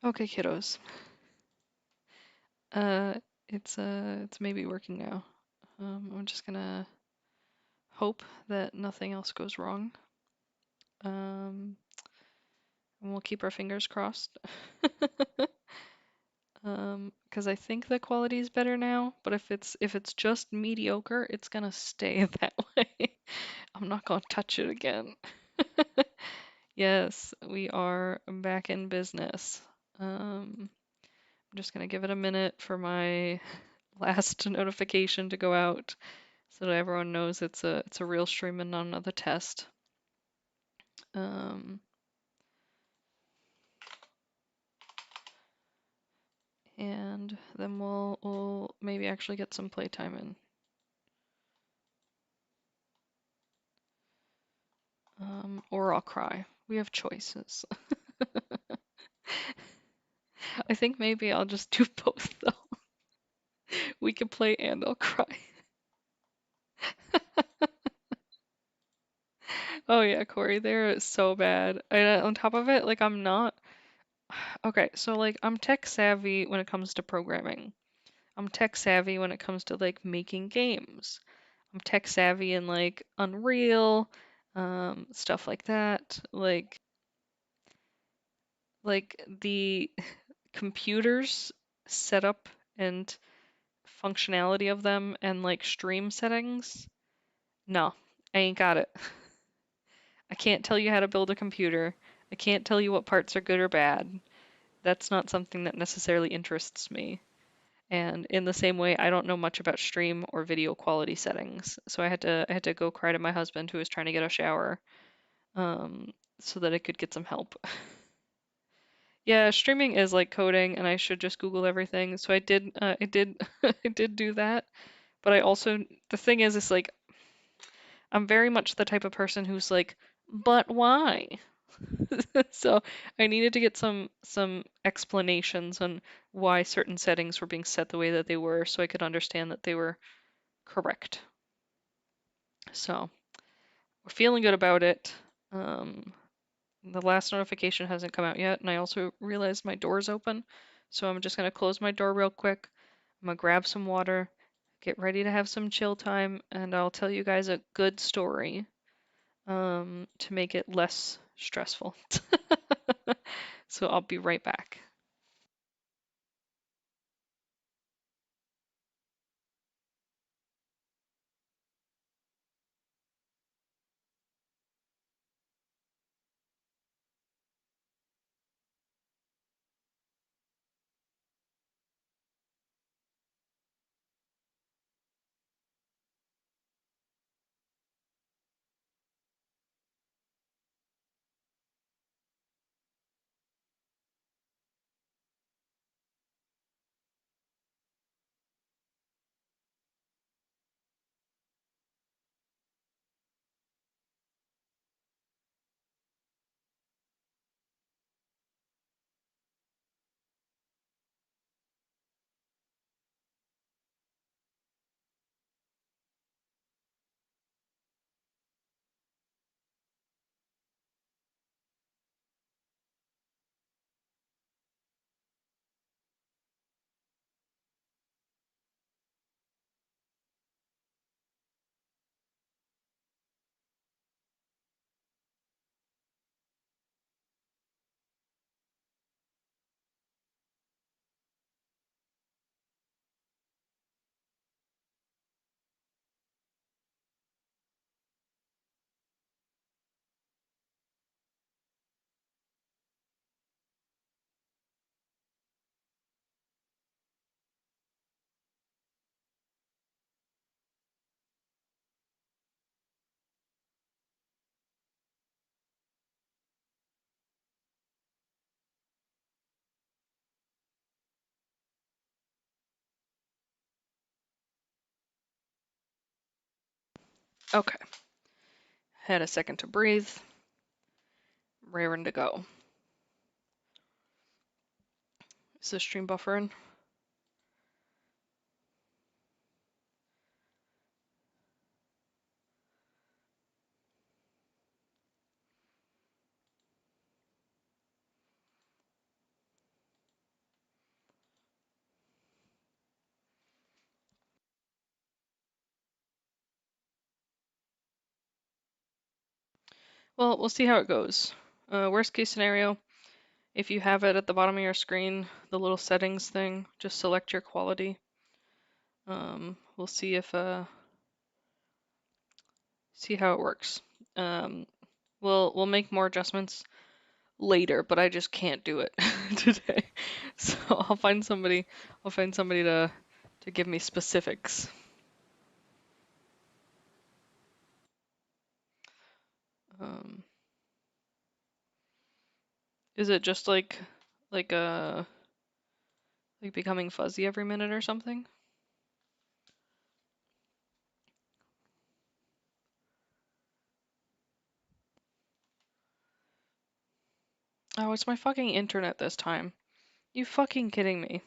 Okay, kiddos. Uh, it's maybe working now. I'm just gonna hope that nothing else goes wrong. And we'll keep our fingers crossed. Because I think the quality is better now, but if it's just mediocre, it's gonna stay that way. I'm not gonna touch it again. Yes, we are back in business. I'm just gonna give it a minute for my last notification to go out so that everyone knows it's a real stream and not another test. Um, and then we'll maybe actually get some playtime in. Or I'll cry. We have choices. I think maybe I'll just do both though. We can play and I'll cry. Oh yeah, Corey, they're so bad. And on top of it, like I'm not okay, so like I'm tech savvy when it comes to programming. I'm tech savvy when it comes to like making games. I'm tech savvy in like Unreal, stuff like that. Like the computers setup and functionality of them and like stream settings. No, I ain't got it. I can't tell you how to build a computer. I can't tell you what parts are good or bad. That's not something that necessarily interests me. And in the same way, I don't know much about stream or video quality settings. So I had to go cry to my husband who was trying to get a shower, so that I could get some help. Yeah, streaming is like coding, and I should just Google everything. So I did, I did do that. But I also, the thing is, it's like I'm very much the type of person who's like, but why? So I needed to get some explanations on why certain settings were being set the way that they were, so I could understand that they were correct. So we're feeling good about it. Um, the last notification hasn't come out yet, and I also realized my door's open, so I'm just gonna close my door real quick. I'm gonna grab some water, get ready to have some chill time, and I'll tell you guys a good story, to make it less stressful. So I'll be right back. Okay, had a second to breathe, raring to go. Is the stream buffering? Well, we'll see how it goes. Worst case scenario, if you have it at the bottom of your screen, the little settings thing, just select your quality. We'll see if see how it works. We'll make more adjustments later, but I just can't do it today. So I'll find somebody to give me specifics. Um, is it just like like becoming fuzzy every minute or something? Oh, it's my fucking internet this time. You fucking kidding me?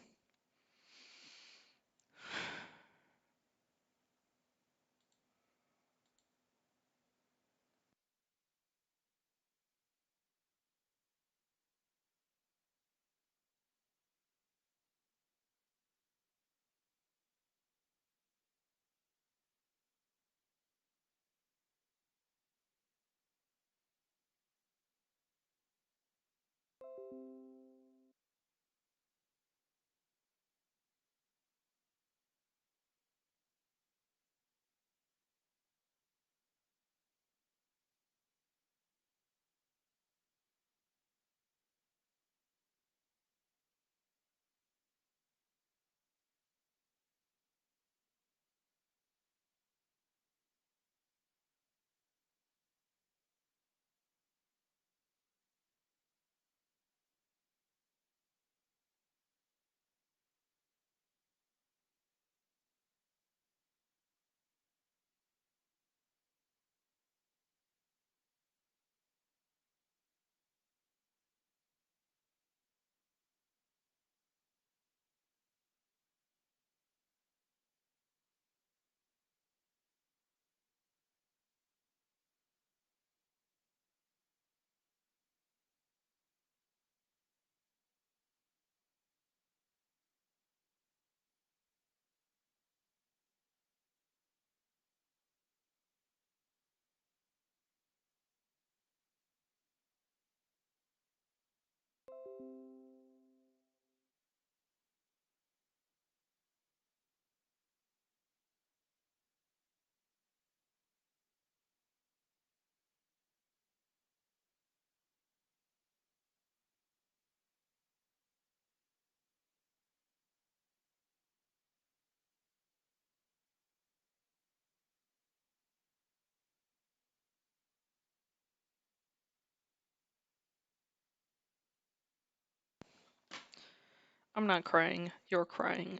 I'm not crying. You're crying.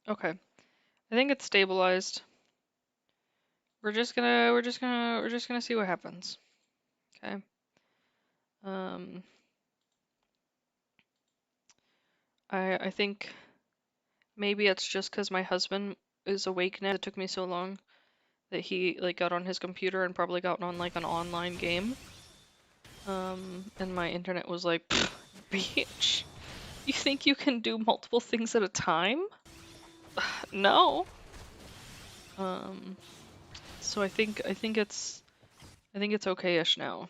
Okay. I think it's stabilized. We're just gonna see what happens. Okay. Um, I think maybe it's just because my husband is awake now. It took me so long that he like got on his computer and probably got on like an online game. And my internet was like, bitch, you think you can do multiple things at a time? No. Um, so I think it's okay-ish now.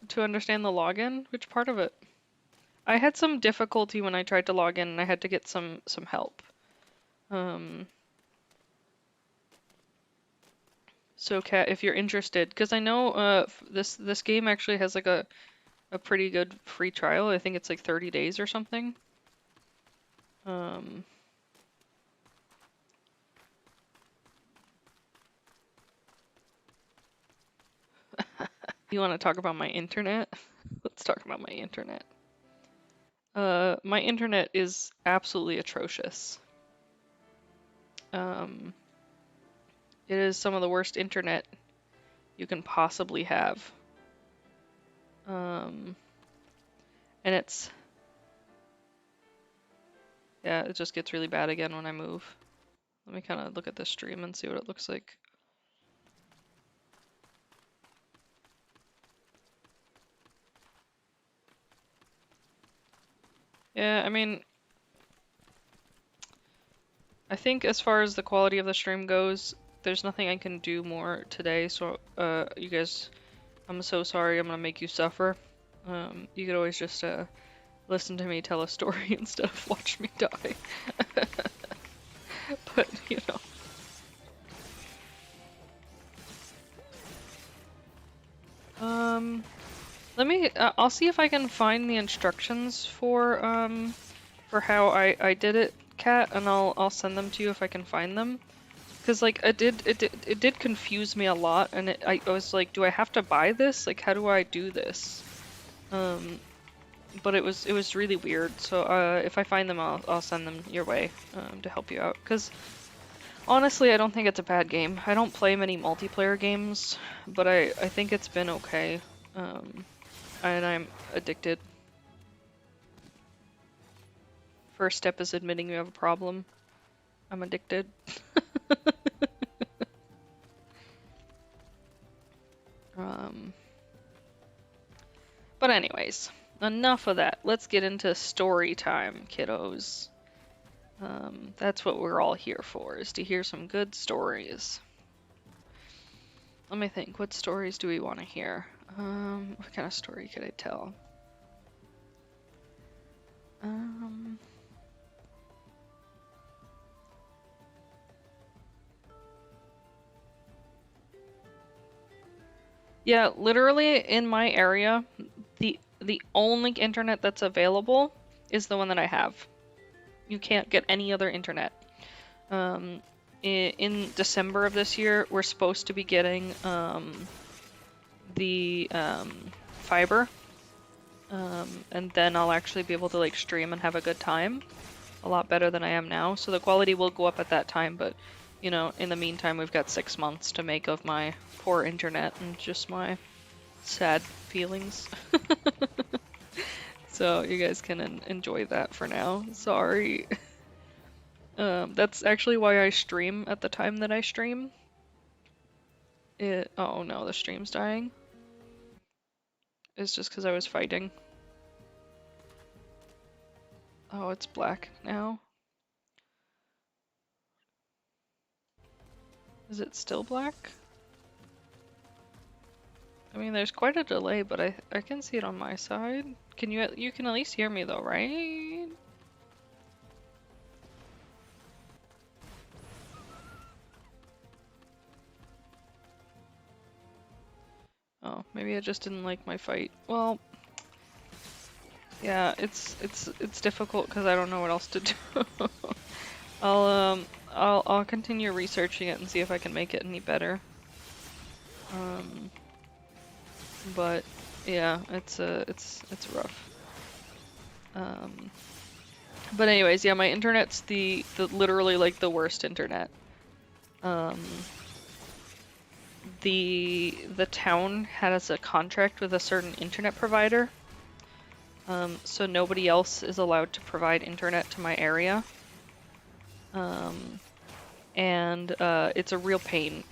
To understand the login, which part of it? I had some difficulty when I tried to log in and I had to get some help. Um, so Kat, if you're interested, because I know this game actually has like a pretty good free trial. I think it's like 30 days or something. Um, you want to talk about my internet? Let's talk about my internet. My internet is absolutely atrocious. Um, it is some of the worst internet you can possibly have. Um, And it's, yeah, it just gets really bad again when I move. Let me kind of look at this stream and see what it looks like. Yeah, I mean, I think as far as the quality of the stream goes, there's nothing I can do more today, so you guys, I'm so sorry I'm gonna make you suffer. You could always just listen to me tell a story instead of watch me die. But, you know. Let me, I'll see if I can find the instructions for how I did it, Kat, and I'll send them to you if I can find them. Because like it did confuse me a lot, and I was like, do I have to buy this? Like, how do I do this? But it was really weird. So if I find them, I'll send them your way to help you out. Because honestly, I don't think it's a bad game. I don't play many multiplayer games, but I think it's been okay. And I'm addicted. First step is admitting you have a problem. I'm addicted. But anyways, enough of that. Let's get into story time, kiddos. That's what we're all here for, is to hear some good stories. Let me think, what stories do we want to hear? What kind of story could I tell? Yeah, literally in my area, the only internet that's available is the one that I have. You can't get any other internet. In December of this year, we're supposed to be getting the fiber, and then I'll actually be able to like stream and have a good time, a lot better than I am now. So the quality will go up at that time, but you know, in the meantime, we've got 6 months to make of my poor internet and just my sad feelings. So you guys can enjoy that for now. Sorry. That's actually why I stream at the time that I stream. Oh no, the stream's dying. It's just because I was fighting. Oh, it's black now. Is it still black? I mean, there's quite a delay, but I can see it on my side. You can at least hear me though, right? Oh, maybe I just didn't like my fight. Well, yeah, it's difficult because I don't know what else to do. I'll continue researching it and see if I can make it any better. But yeah, it's rough. But anyways, yeah, my internet's the literally like the worst internet. The town has a contract with a certain internet provider, so nobody else is allowed to provide internet to my area. And it's a real pain.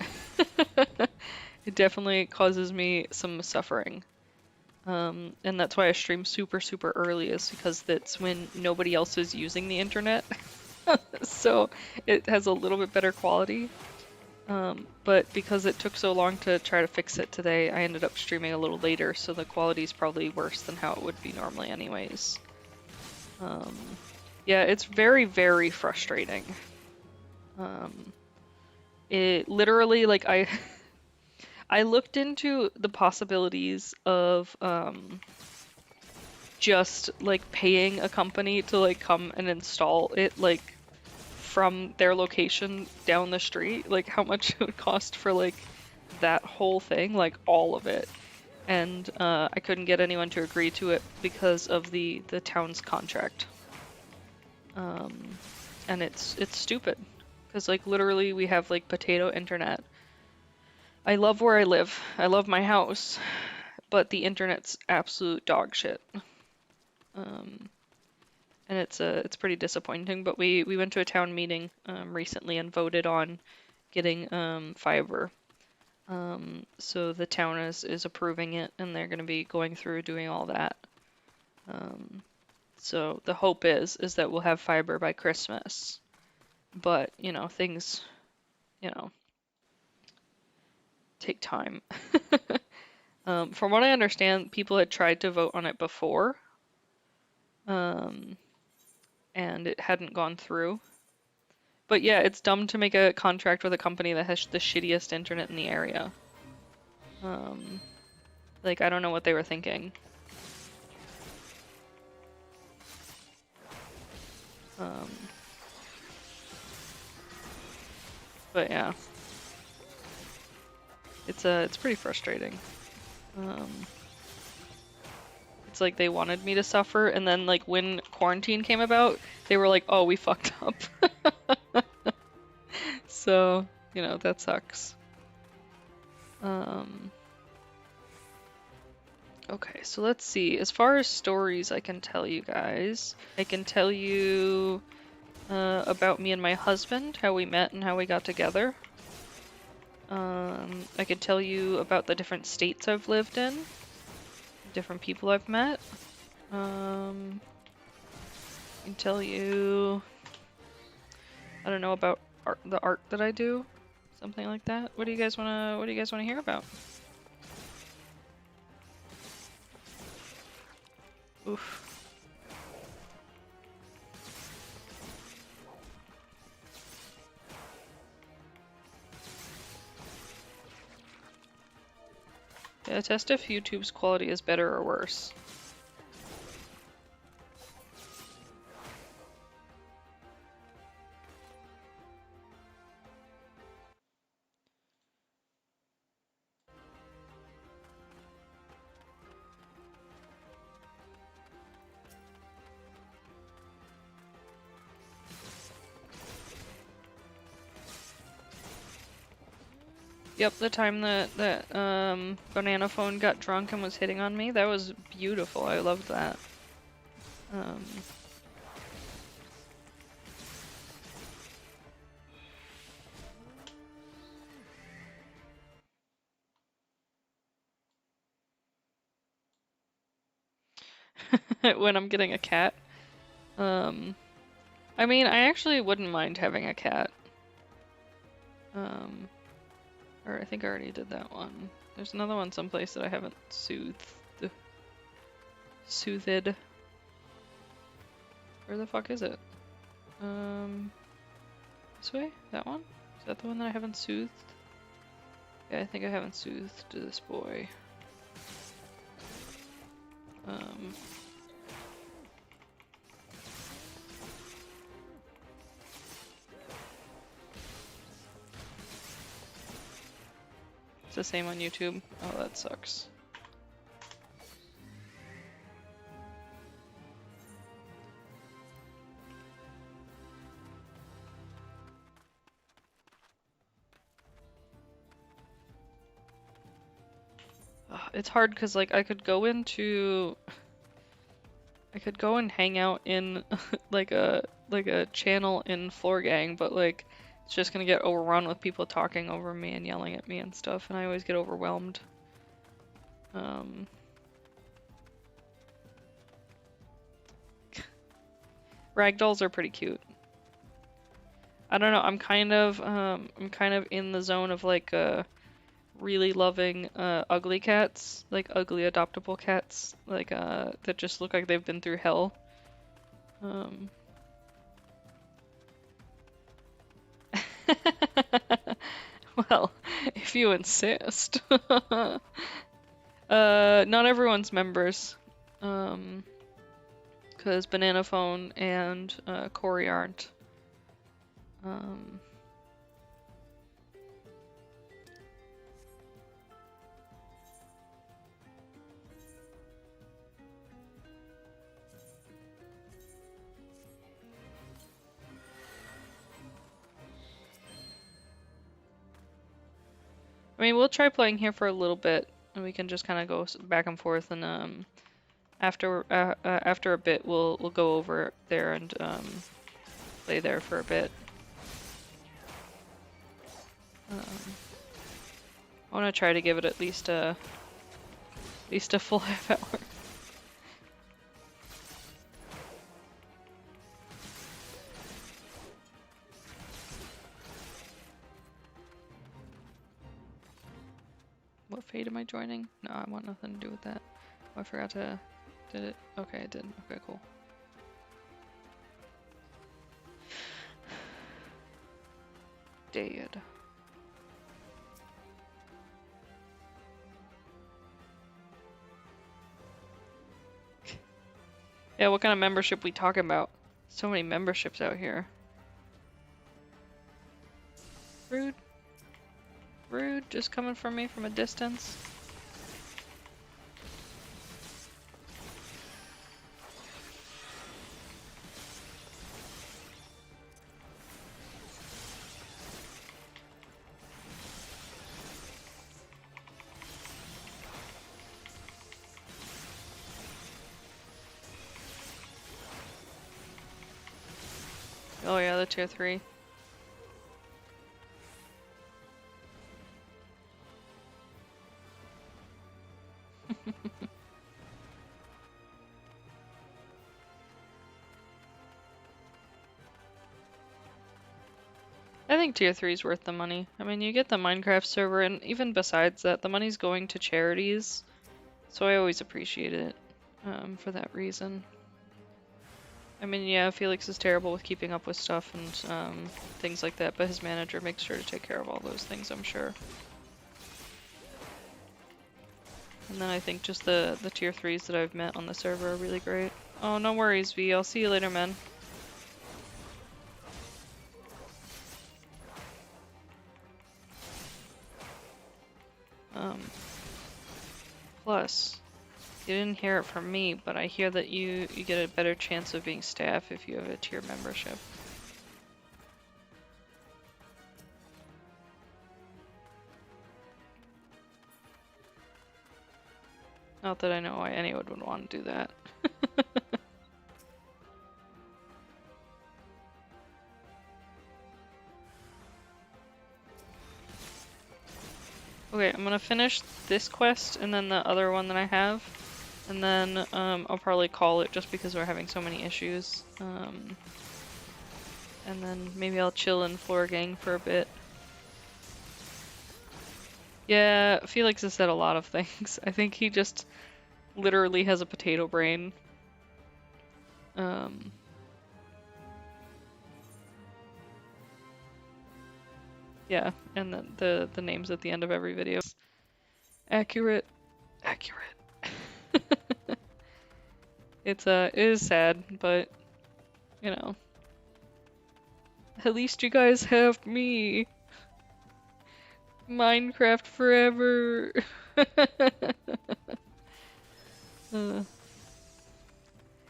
It definitely causes me some suffering. And that's why I stream super, super early, is because that's when nobody else is using the internet. So it has a little bit better quality. But because it took so long to try to fix it today, I ended up streaming a little later, so the quality is probably worse than how it would be normally anyways. Yeah, it's very, very frustrating. It literally, like, I looked into the possibilities of just like paying a company to like come and install it like from their location down the street, like how much it would cost for like that whole thing, like all of it. And I couldn't get anyone to agree to it because of the town's contract. And it's stupid because like literally we have like potato internet. I love where I live. I love my house, but the internet's absolute dog shit. Um, and it's pretty disappointing. But we went to a town meeting recently and voted on getting fiber. So the town is approving it, and they're going to be going through doing all that. So the hope is that we'll have fiber by Christmas. But, you know, things, you know, take time. From what I understand, people had tried to vote on it before, and it hadn't gone through. But yeah, it's dumb to make a contract with a company that has the shittiest internet in the area. Like, I don't know what they were thinking. But yeah, it's pretty frustrating. It's like they wanted me to suffer, and then like when quarantine came about, they were like, "Oh, we fucked up." So, you know, that sucks. Okay, so let's see. As far as stories I can tell you guys, I can tell you about me and my husband, how we met and how we got together. I could tell you about the different states I've lived in, different people I've met. I can tell you, I don't know, about the art that I do, something like that. What do you guys wanna hear about? Oof. Yeah, test if YouTube's quality is better or worse. Yep, the time that Banana Phone got drunk and was hitting on me, that was beautiful. I loved that. When I'm getting a cat. I mean, I actually wouldn't mind having a cat. Or I think I already did that one. There's another one someplace that I haven't soothed. Soothed. Where the fuck is it? This way? That one? Is that the one that I haven't soothed? Yeah, I think I haven't soothed this boy. It's the same on YouTube. Oh, that sucks. It's hard because like I could go and hang out in like a channel in Floor Gang, but like it's just gonna get overrun with people talking over me and yelling at me and stuff, and I always get overwhelmed. Ragdolls are pretty cute. I don't know, I'm kind of in the zone of like really loving ugly cats, like ugly adoptable cats, like that just look like they've been through hell. Well, if you insist. Not everyone's members. Because Banana Phone and Corey aren't. I mean, we'll try playing here for a little bit, and we can just kind of go back and forth, and after a bit, we'll go over there and play there for a bit. I want to try to give it at least a full half hour. What fate am I joining? No, I want nothing to do with that. Oh, I forgot to... Did it? Okay, it did. Okay, cool. Dead. Yeah, what kind of membership we talking about? So many memberships out here. Rude. Rude, just coming from me from a distance. Oh yeah, the tier 3. I think tier 3 is worth the money. I mean, you get the Minecraft server, and even besides that, the money's going to charities, so I always appreciate it for that reason. I mean, yeah, Felix is terrible with keeping up with stuff and things like that, but his manager makes sure to take care of all those things, I'm sure. And then I think just the tier 3s that I've met on the server are really great. Oh, no worries, V. I'll see you later, man. Plus, you didn't hear it from me, but I hear that you get a better chance of being staff if you have a tier membership. Not that I know why anyone would want to do that. Okay, I'm gonna finish this quest and then the other one that I have. And then I'll probably call it just because we're having so many issues. And then maybe I'll chill in Floor Gang for a bit. Yeah, Felix has said a lot of things. I think he just literally has a potato brain. Yeah, and the names at the end of every video. Accurate. Accurate. It is sad, but you know. At least you guys have me. Minecraft forever.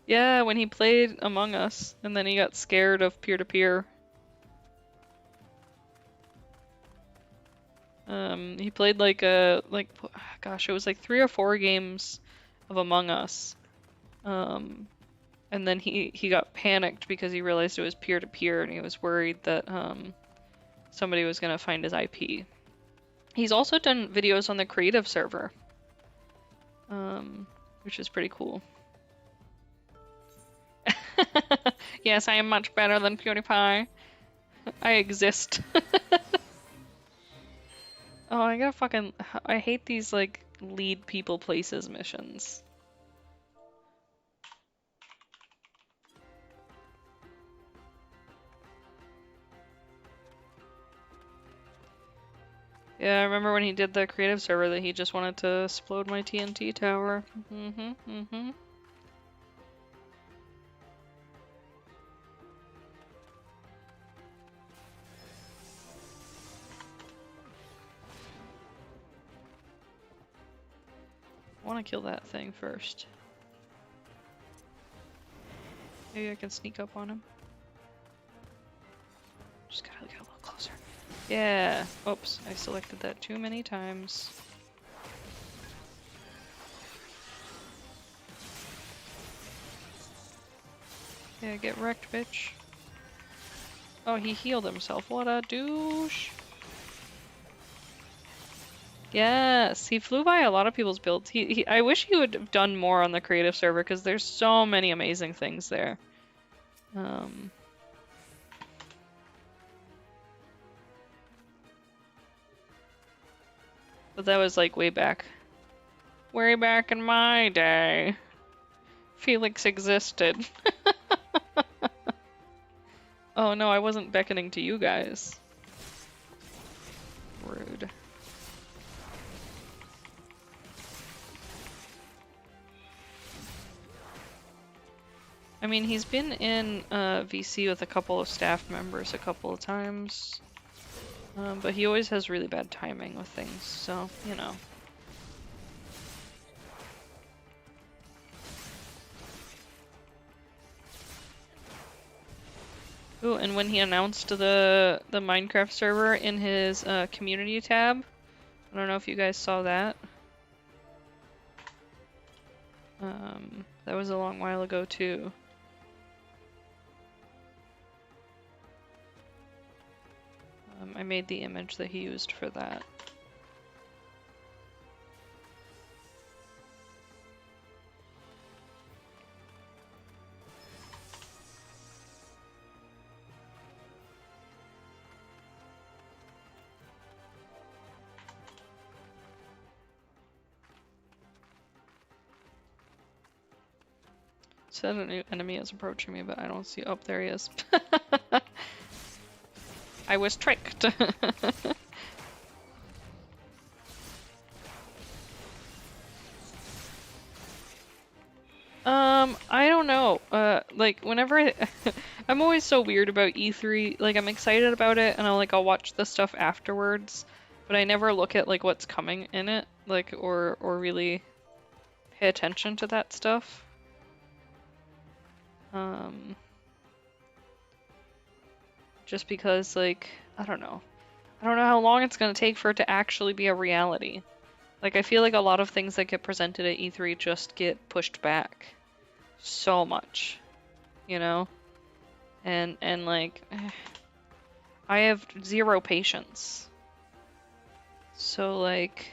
Yeah, when he played Among Us, and then he got scared of peer-to-peer. He played gosh, it was like 3 or 4 games of Among Us. And then he got panicked because he realized it was peer-to-peer, and he was worried that somebody was gonna find his IP. He's also done videos on the creative server, which is pretty cool. Yes, I am much better than PewDiePie. I exist. Oh, I gotta fucking... I hate these, like, lead people places missions. Yeah, I remember when he did the creative server that he just wanted to explode my TNT tower. I want to kill that thing first. Maybe I can sneak up on him. Just gotta get a little closer. Yeah. Oops, I selected that too many times. Yeah, get wrecked, bitch. Oh, he healed himself. What a douche. Yes, he flew by a lot of people's builds. I wish he would have done more on the creative server because there's so many amazing things there. But that was like way back. Way back in my day. Felix existed. Oh no, I wasn't beckoning to you guys. Rude. I mean, he's been in VC with a couple of staff members a couple of times. But he always has really bad timing with things, so, you know. Ooh, and when he announced the Minecraft server in his community tab, I don't know if you guys saw that. That was a long while ago too. I made the image that he used for that. Said a new enemy is approaching me, but I don't see. Oh, there he is. I was tricked. I don't know. Like whenever I'm always so weird about E3. Like I'm excited about it, and I'll watch the stuff afterwards, but I never look at like what's coming in it, like or really pay attention to that stuff. Just because like I don't know how long it's gonna take for it to actually be a reality. Like I feel like a lot of things that get presented at E3 just get pushed back so much, you know? And like I have zero patience. So like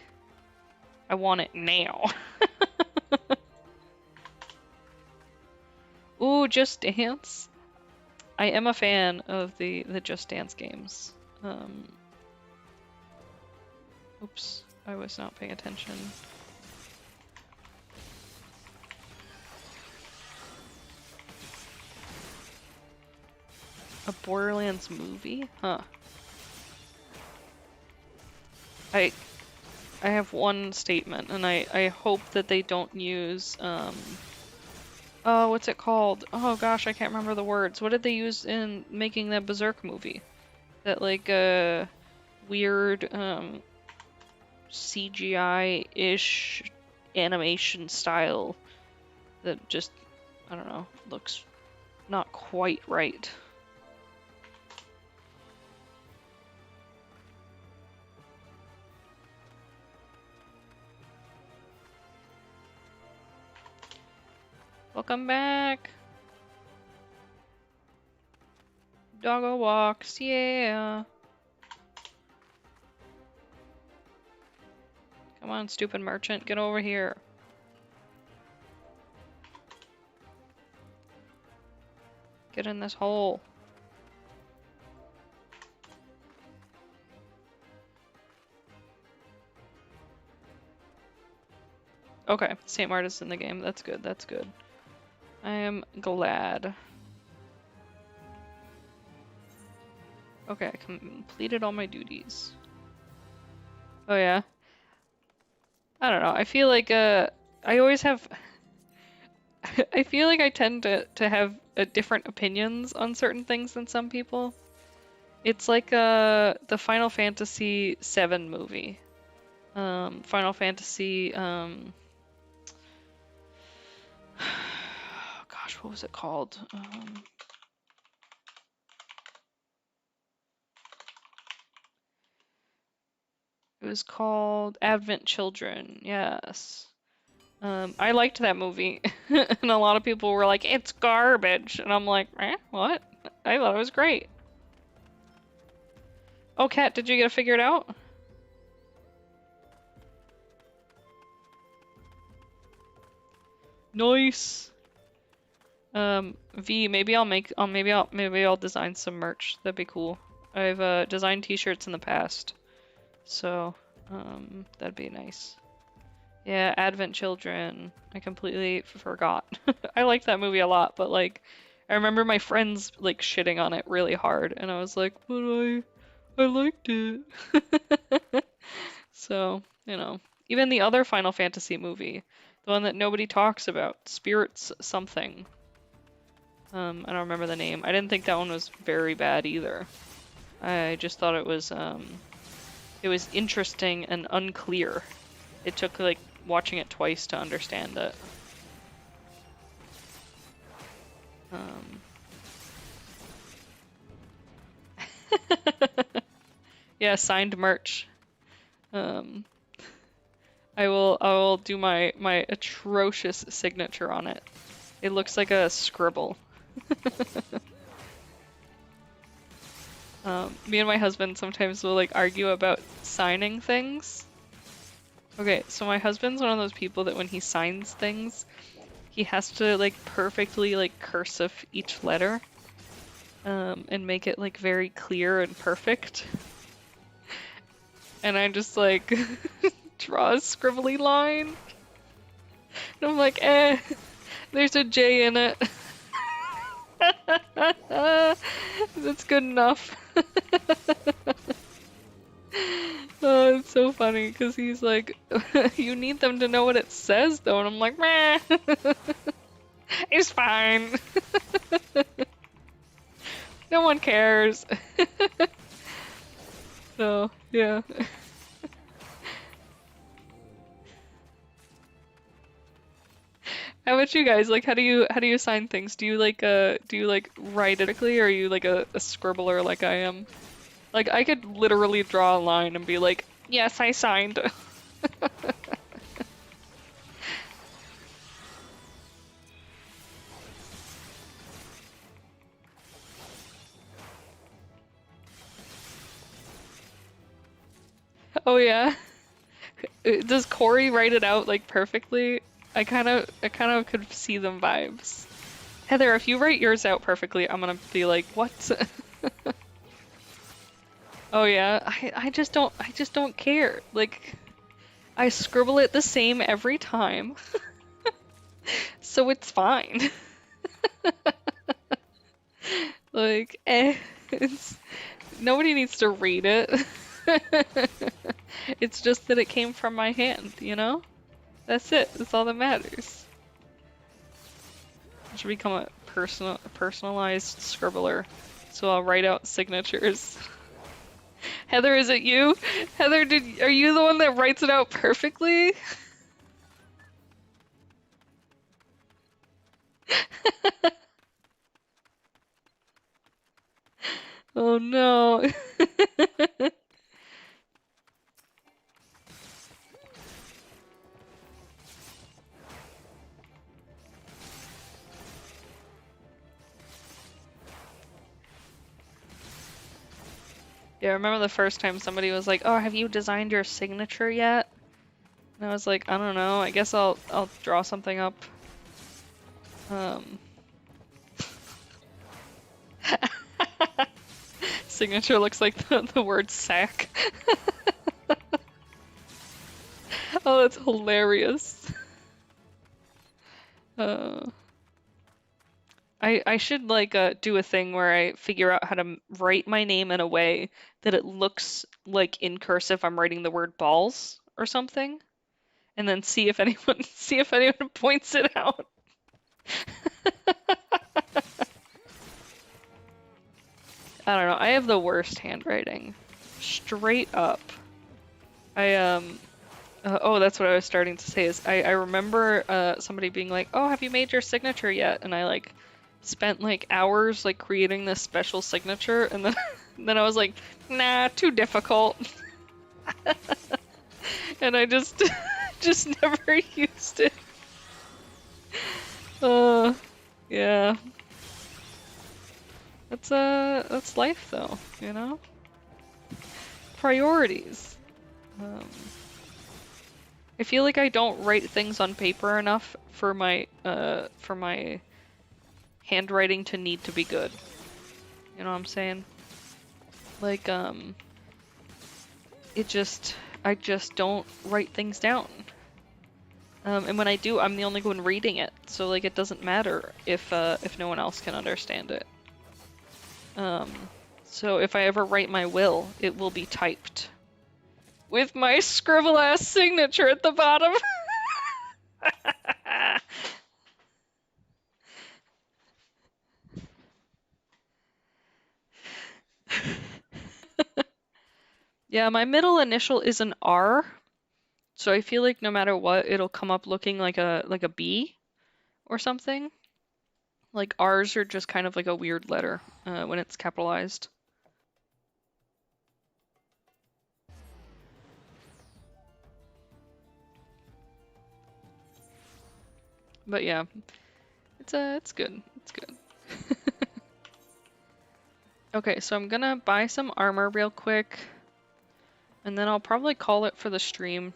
I want it now. Ooh, Just Dance. I am a fan of the Just Dance games. Oops, I was not paying attention. A Borderlands movie? Huh. I have one statement, and I hope that they don't use, oh, what's it called? Oh gosh, I can't remember the words. What did they use in making that Berserk movie? That, like, weird, CGI-ish animation style that just, I don't know, looks not quite right. Welcome back! Doggo walks, yeah! Come on, stupid merchant, get over here. Get in this hole. Okay, St. Marta's in the game. That's good, that's good. I am glad. Okay, I completed all my duties. Oh yeah? I don't know, I feel like, I always have... I feel like I tend to have different opinions on certain things than some people. It's like the Final Fantasy VII movie. Final Fantasy, gosh, what was it called? It was called Advent Children, yes. I liked that movie, and a lot of people were like, "It's garbage," and I'm like, "Eh, what? I thought it was great." Oh, Kat, did you get to figure it out? Nice. V, maybe I'll design some merch. That'd be cool. I've designed t-shirts in the past, so that'd be nice. Yeah, Advent Children. I completely forgot. I liked that movie a lot, but like, I remember my friends like shitting on it really hard, and I was like, but I liked it. So, you know, even the other Final Fantasy movie, the one that nobody talks about, Spirits something. I don't remember the name. I didn't think that one was very bad either. I just thought it was interesting and unclear. It took like watching it twice to understand it. Um, yeah, signed merch. Um, I will do my atrocious signature on it. It looks like a scribble. Me and my husband sometimes will like argue about signing things. Okay, so my husband's one of those people that when he signs things, he has to like perfectly like cursive each letter, and make it like very clear and perfect. And I just like draw a scribbly line. And I'm like, there's a J in it. That's good enough. Oh, it's so funny because he's like, you need them to know what it says though, and I'm like, meh, it's fine. No one cares. So, yeah. How about you guys? Like, how do you sign things? Do you like write it quickly, or are you like a scribbler like I am? Like, I could literally draw a line and be like, yes, I signed. Oh yeah. Does Corey write it out like perfectly? I kind of could see them vibes. Heather, if you write yours out perfectly, I'm gonna be like, what? Oh yeah, I just don't care. Like, I scribble it the same every time, so it's fine. Like, it's nobody needs to read it. It's just that it came from my hand, you know? That's it. That's all that matters. I should become a personalized scribbler, so I'll write out signatures. Heather, is it you? Heather, are you the one that writes it out perfectly? Oh no. Yeah, I remember the first time somebody was like, "Oh, have you designed your signature yet?" And I was like, "I don't know. I guess I'll draw something up." Um, signature looks like the word sack. Oh, that's hilarious. Uh, I should like do a thing where I figure out how to write my name in a way that it looks like in cursive I'm writing the word balls or something, and then see if anyone see if anyone points it out. I don't know. I have the worst handwriting. Straight up. I oh, that's what I was starting to say is I remember somebody being like, "Oh, have you made your signature yet?" And I like spent like hours like creating this special signature, and then then I was like, "Nah, too difficult." And I just just never used it. Yeah. That's life though, you know? Priorities. Um, I feel like I don't write things on paper enough for my handwriting to need to be good. You know what I'm saying? Like, I just don't write things down. And when I do, I'm the only one reading it, so like it doesn't matter if no one else can understand it. Um, so if I ever write my will, it will be typed with my scribble ass signature at the bottom. Yeah, my middle initial is an R, so I feel like no matter what, it'll come up looking like a B or something. Like R's are just kind of like a weird letter when it's capitalized. But yeah, it's good. It's good. Okay, so I'm gonna buy some armor real quick, and then I'll probably call it for the stream.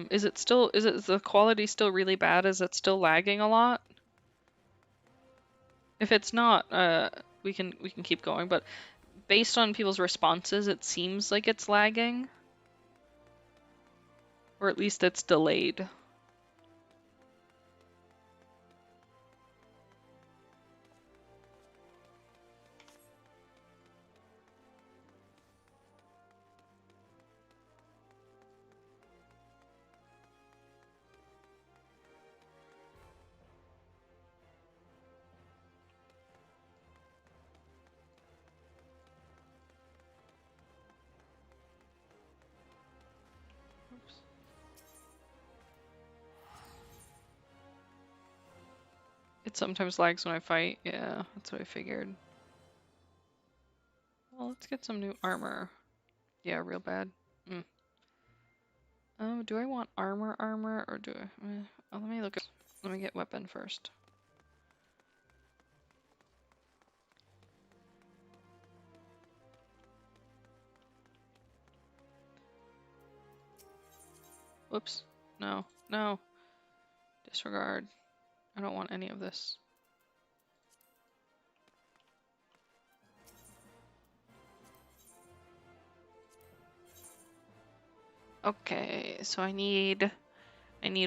Is the quality still really bad? Is it still lagging a lot? If it's not, we can keep going, but based on people's responses, it seems like it's lagging. Or at least it's delayed. Oops. It sometimes lags when I fight. Yeah, that's what I figured. Well, let's get some new armor. Yeah, real bad. Oh, do I want armor, or do I? Oh, let me look at. Let me get weapon first. Whoops. No, no. Disregard. I don't want any of this. Okay, so I need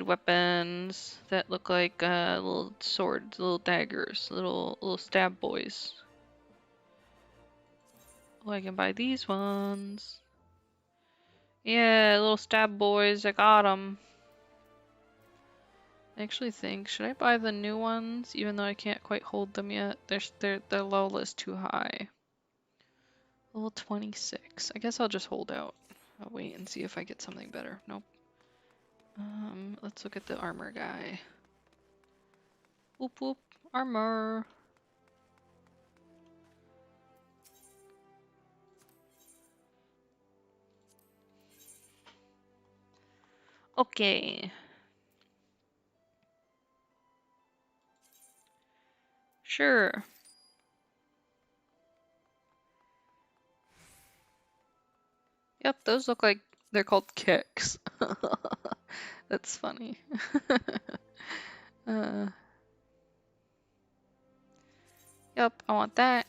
weapons that look like little swords, little daggers, little stab boys. Oh, I can buy these ones. Yeah, little stab boys. I got them. I actually think, should I buy the new ones, even though I can't quite hold them yet? Their level is too high. Level 26. I guess I'll just hold out. I'll wait and see if I get something better. Nope. Let's look at the armor guy. Whoop whoop. Armor. Okay. Sure. Yep, those look like they're called kicks. That's funny. uh, yep, I want that.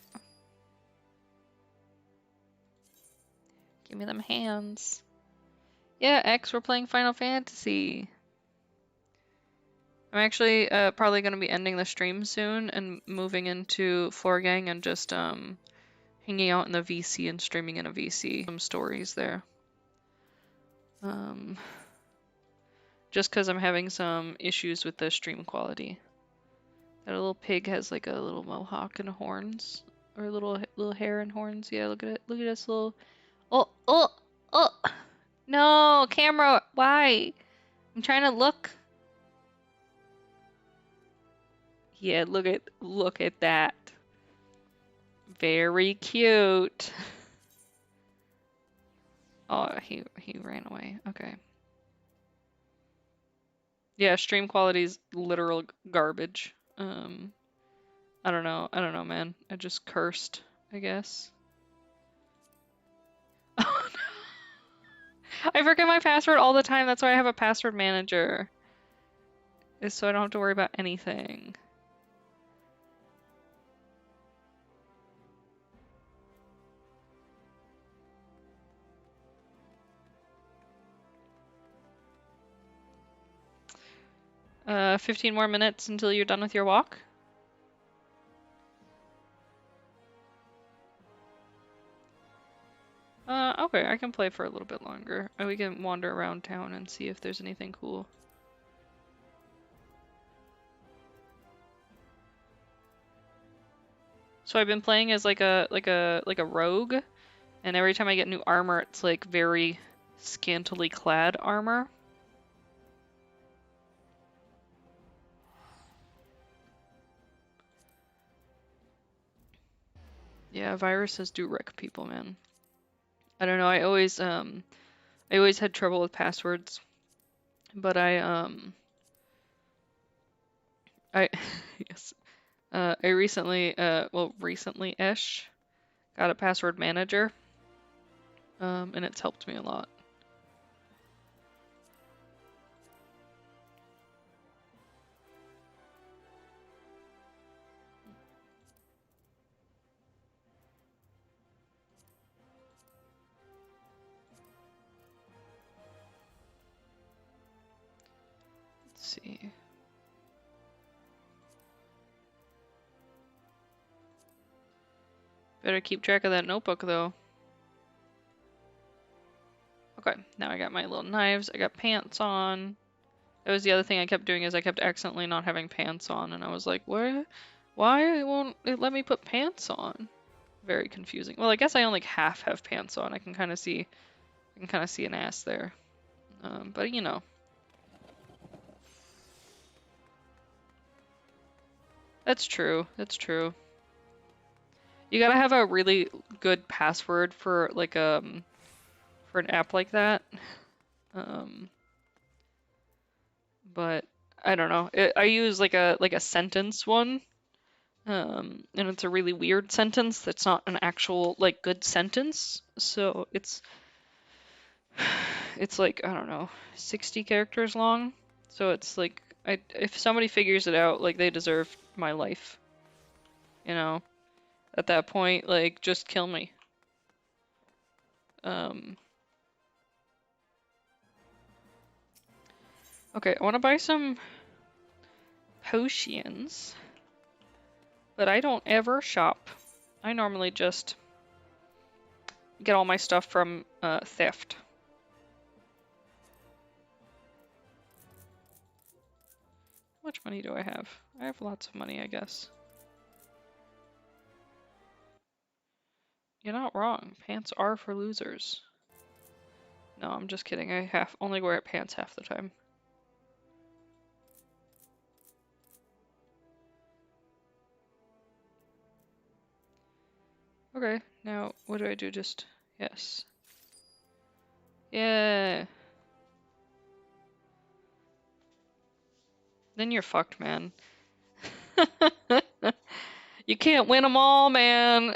Give me them hands. Yeah, X, we're playing Final Fantasy. I'm actually probably going to be ending the stream soon and moving into Floor Gang and just hanging out in the VC and streaming in a VC. Some stories there. Just because I'm having some issues with the stream quality. That little pig has like a little mohawk and horns, or little hair and horns. Yeah, look at it. Look at this little. Oh, oh, oh! No, camera. Why? I'm trying to look. Yeah, look at that. Very cute. Oh, he ran away. Okay. Yeah, stream quality's literal garbage. I don't know. I don't know, man. I just cursed, I guess. Oh no. I forget my password all the time. That's why I have a password manager. Is so I don't have to worry about anything. Uh, 15 more minutes until you're done with your walk? Okay, I can play for a little bit longer. We can wander around town and see if there's anything cool. So I've been playing as like a rogue, and every time I get new armor, it's like very scantily clad armor. Yeah, viruses do wreck people, man. I don't know. I always had trouble with passwords, but I yes. I recently well, recently-ish got a password manager. And it's helped me a lot. Let's see. Better keep track of that notebook though. Okay, now I got my little knives. I got pants on. That was the other thing I kept doing is I kept accidentally not having pants on, and I was like, what? Why won't it let me put pants on? Very confusing. Well, I guess I only half have pants on. I can kind of see an ass there. But you know. That's true. That's true. You gotta have a really good password for like for an app like that. Um, but I don't know. I use like a sentence one. And it's a really weird sentence that's not an actual like good sentence. So it's like, I don't know, 60 characters long. So it's like if somebody figures it out, like they deserve my life. You know, at that point, like just kill me. Um, okay, I want to buy some potions, but I don't ever shop. I normally just get all my stuff from theft. How much money do I have? I have lots of money, I guess. You're not wrong. Pants are for losers. No, I'm just kidding. I only wear pants half the time. Okay, now what do I do? Just yes. Yeah. Then you're fucked, man. You can't win them all, man.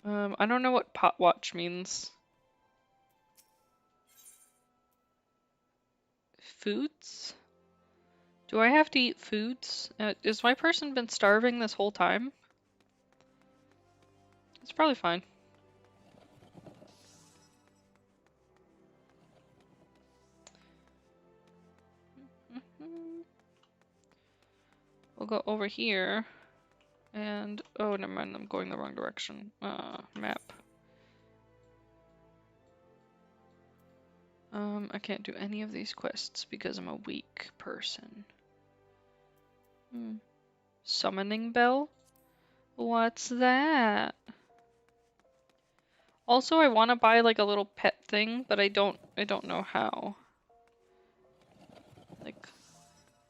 I don't know what pot watch means. Foods? Do I have to eat foods? Has my person been starving this whole time? It's probably fine. We'll go over here. And, oh, never mind, I'm going the wrong direction. Map. I can't do any of these quests because I'm a weak person. Summoning bell? What's that? Also, I want to buy like a little pet thing, but I don't know how. Like,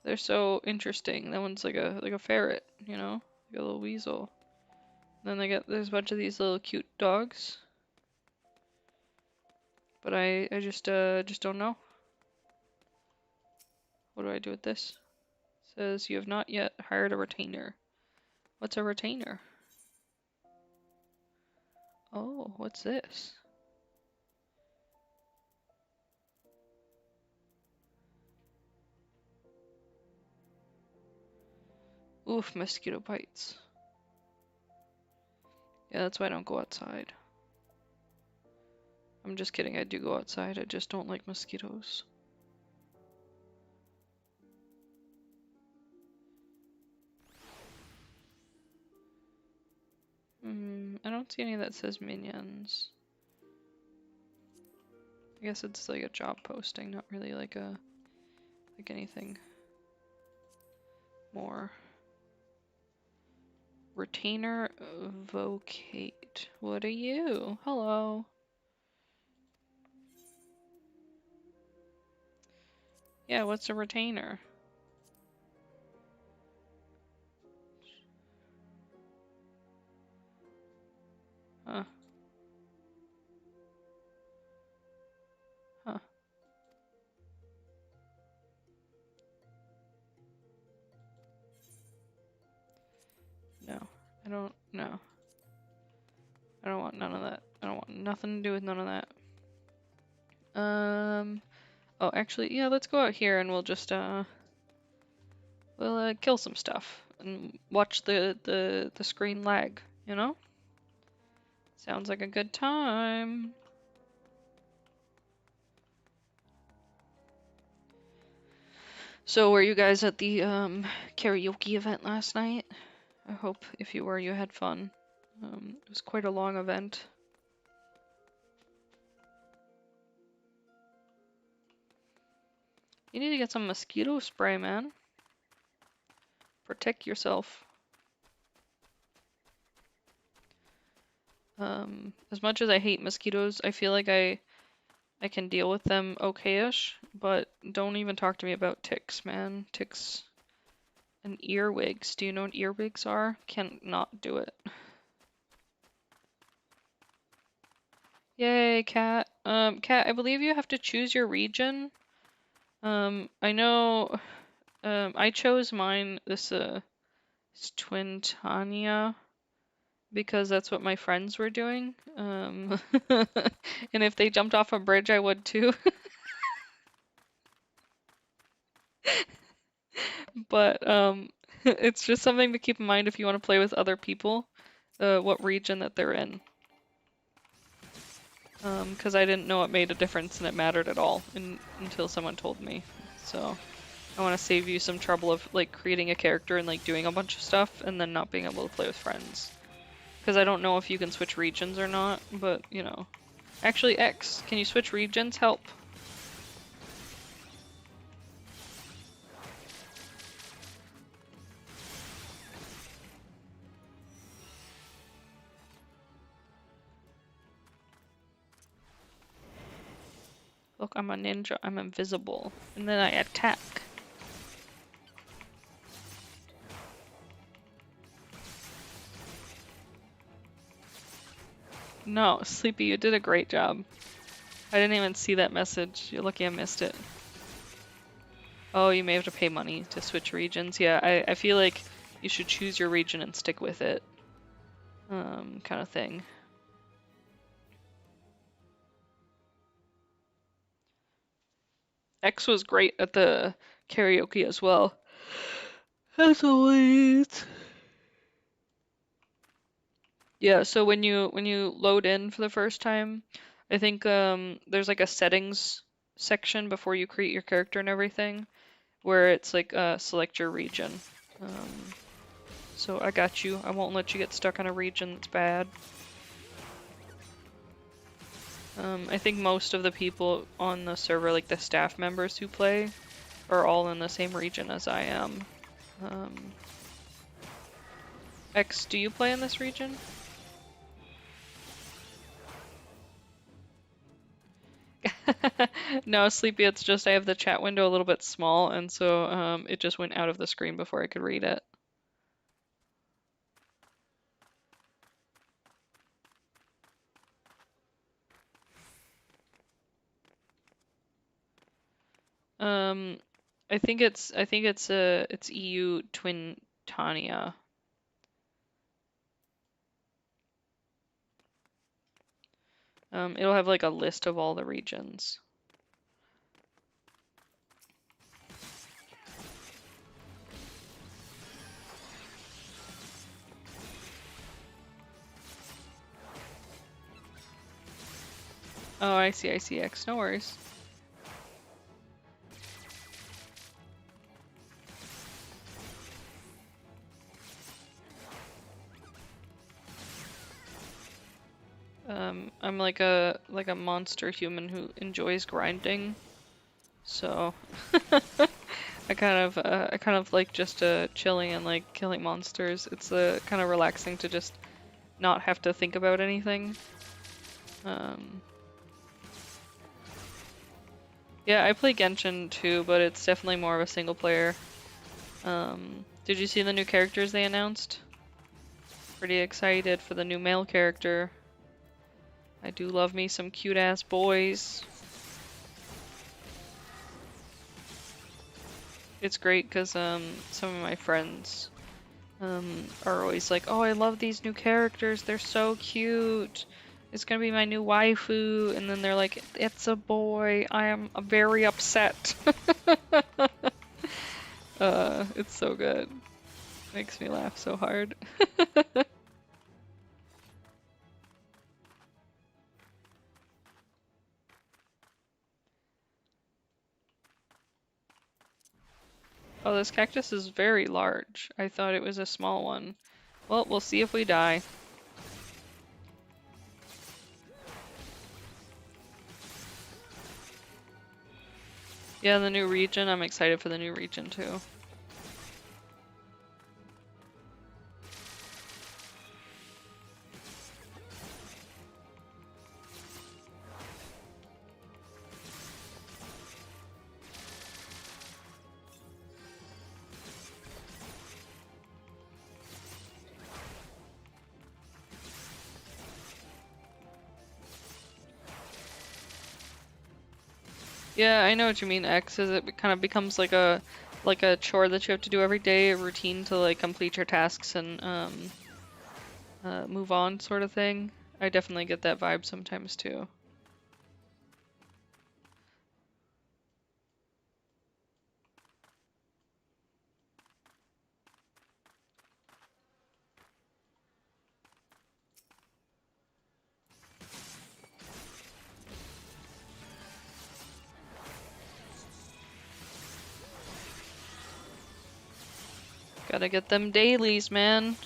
they're so interesting. That one's like a ferret, you know? Like a little weasel. Then there's a bunch of these little cute dogs. But I just don't know. What do I do with this? It says you have not yet hired a retainer. What's a retainer? Oh, what's this? Oof, mosquito bites. Yeah, that's why I don't go outside. I'm just kidding, I do go outside, I just don't like mosquitoes. I don't see any that says minions. I guess it's like a job posting, not really like anything more. Retainer vocate. What are you? Hello. Yeah, what's a retainer? Huh. Huh. No. I don't know. I don't want none of that. I don't want nothing to do with none of that. Oh, actually, yeah, let's go out here and we'll just, we'll, kill some stuff and watch the screen lag, you know? Sounds like a good time. So, were you guys at the, karaoke event last night? I hope if you were, you had fun. It was quite a long event. You need to get some mosquito spray, man. Protect yourself. As much as I hate mosquitoes, I feel like I can deal with them okay-ish, but don't even talk to me about ticks, man. Ticks and earwigs. Do you know what earwigs are? Can't not do it. Yay, cat. Cat, I believe you have to choose your region. I know, I chose mine, this, is Twintania, because that's what my friends were doing. And if they jumped off a bridge, I would too. But it's just something to keep in mind if you want to play with other people, what region that they're in. Because I didn't know it made a difference and it mattered at all until someone told me. So I want to save you some trouble of like creating a character and like doing a bunch of stuff and then not being able to play with friends. Because I don't know if you can switch regions or not, but you know. Actually, X, can you switch regions? Help. Look, I'm a ninja, I'm invisible. And then I attack. No, Sleepy, you did a great job. I didn't even see that message. You're lucky I missed it. Oh, you may have to pay money to switch regions. Yeah, I feel like you should choose your region and stick with it. Kind of thing. X was great at the karaoke as well. As always. Yeah, so when you load in for the first time, I think there's like a settings section before you create your character and everything, where it's like select your region. So I got you. I won't let you get stuck on a region that's bad. I think most of the people on the server, like the staff members who play, are all in the same region as I am. X, do you play in this region? No, Sleepy, it's just I have the chat window a little bit small, and so it just went out of the screen before I could read it. Um, I think it's EU Twin Tania. It'll have like a list of all the regions. Oh, I see, X. No worries. I'm like a monster human who enjoys grinding, so I kind of like just chilling and like killing monsters. It's kind of relaxing to just not have to think about anything. Yeah, I play Genshin too, but it's definitely more of a single player. Did you see the new characters they announced? Pretty excited for the new male character. I do love me some cute ass boys. It's great because some of my friends are always like, oh, I love these new characters, they're so cute. It's gonna be my new waifu, and then they're like, it's a boy, I am very upset. It's so good. Makes me laugh so hard. Oh, this cactus is very large. I thought it was a small one. Well, we'll see if we die. Yeah, the new region. I'm excited for the new region too. Yeah, I know what you mean, X, is it kind of becomes like a chore that you have to do every day, a routine to like complete your tasks and move on sort of thing. I definitely get that vibe sometimes too. Gotta get them dailies, man.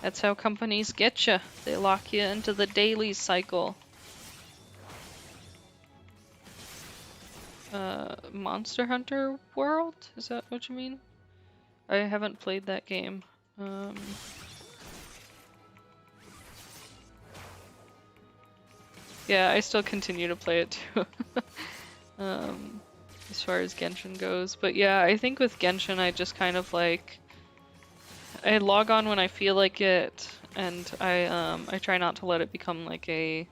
That's how companies get you. They lock you into the dailies cycle. Monster Hunter World? Is that what you mean? I haven't played that game. Yeah, I still continue to play it too. As far as Genshin goes. But yeah, I think with Genshin I just kind of like I log on when I feel like it, and I try not to let it become like a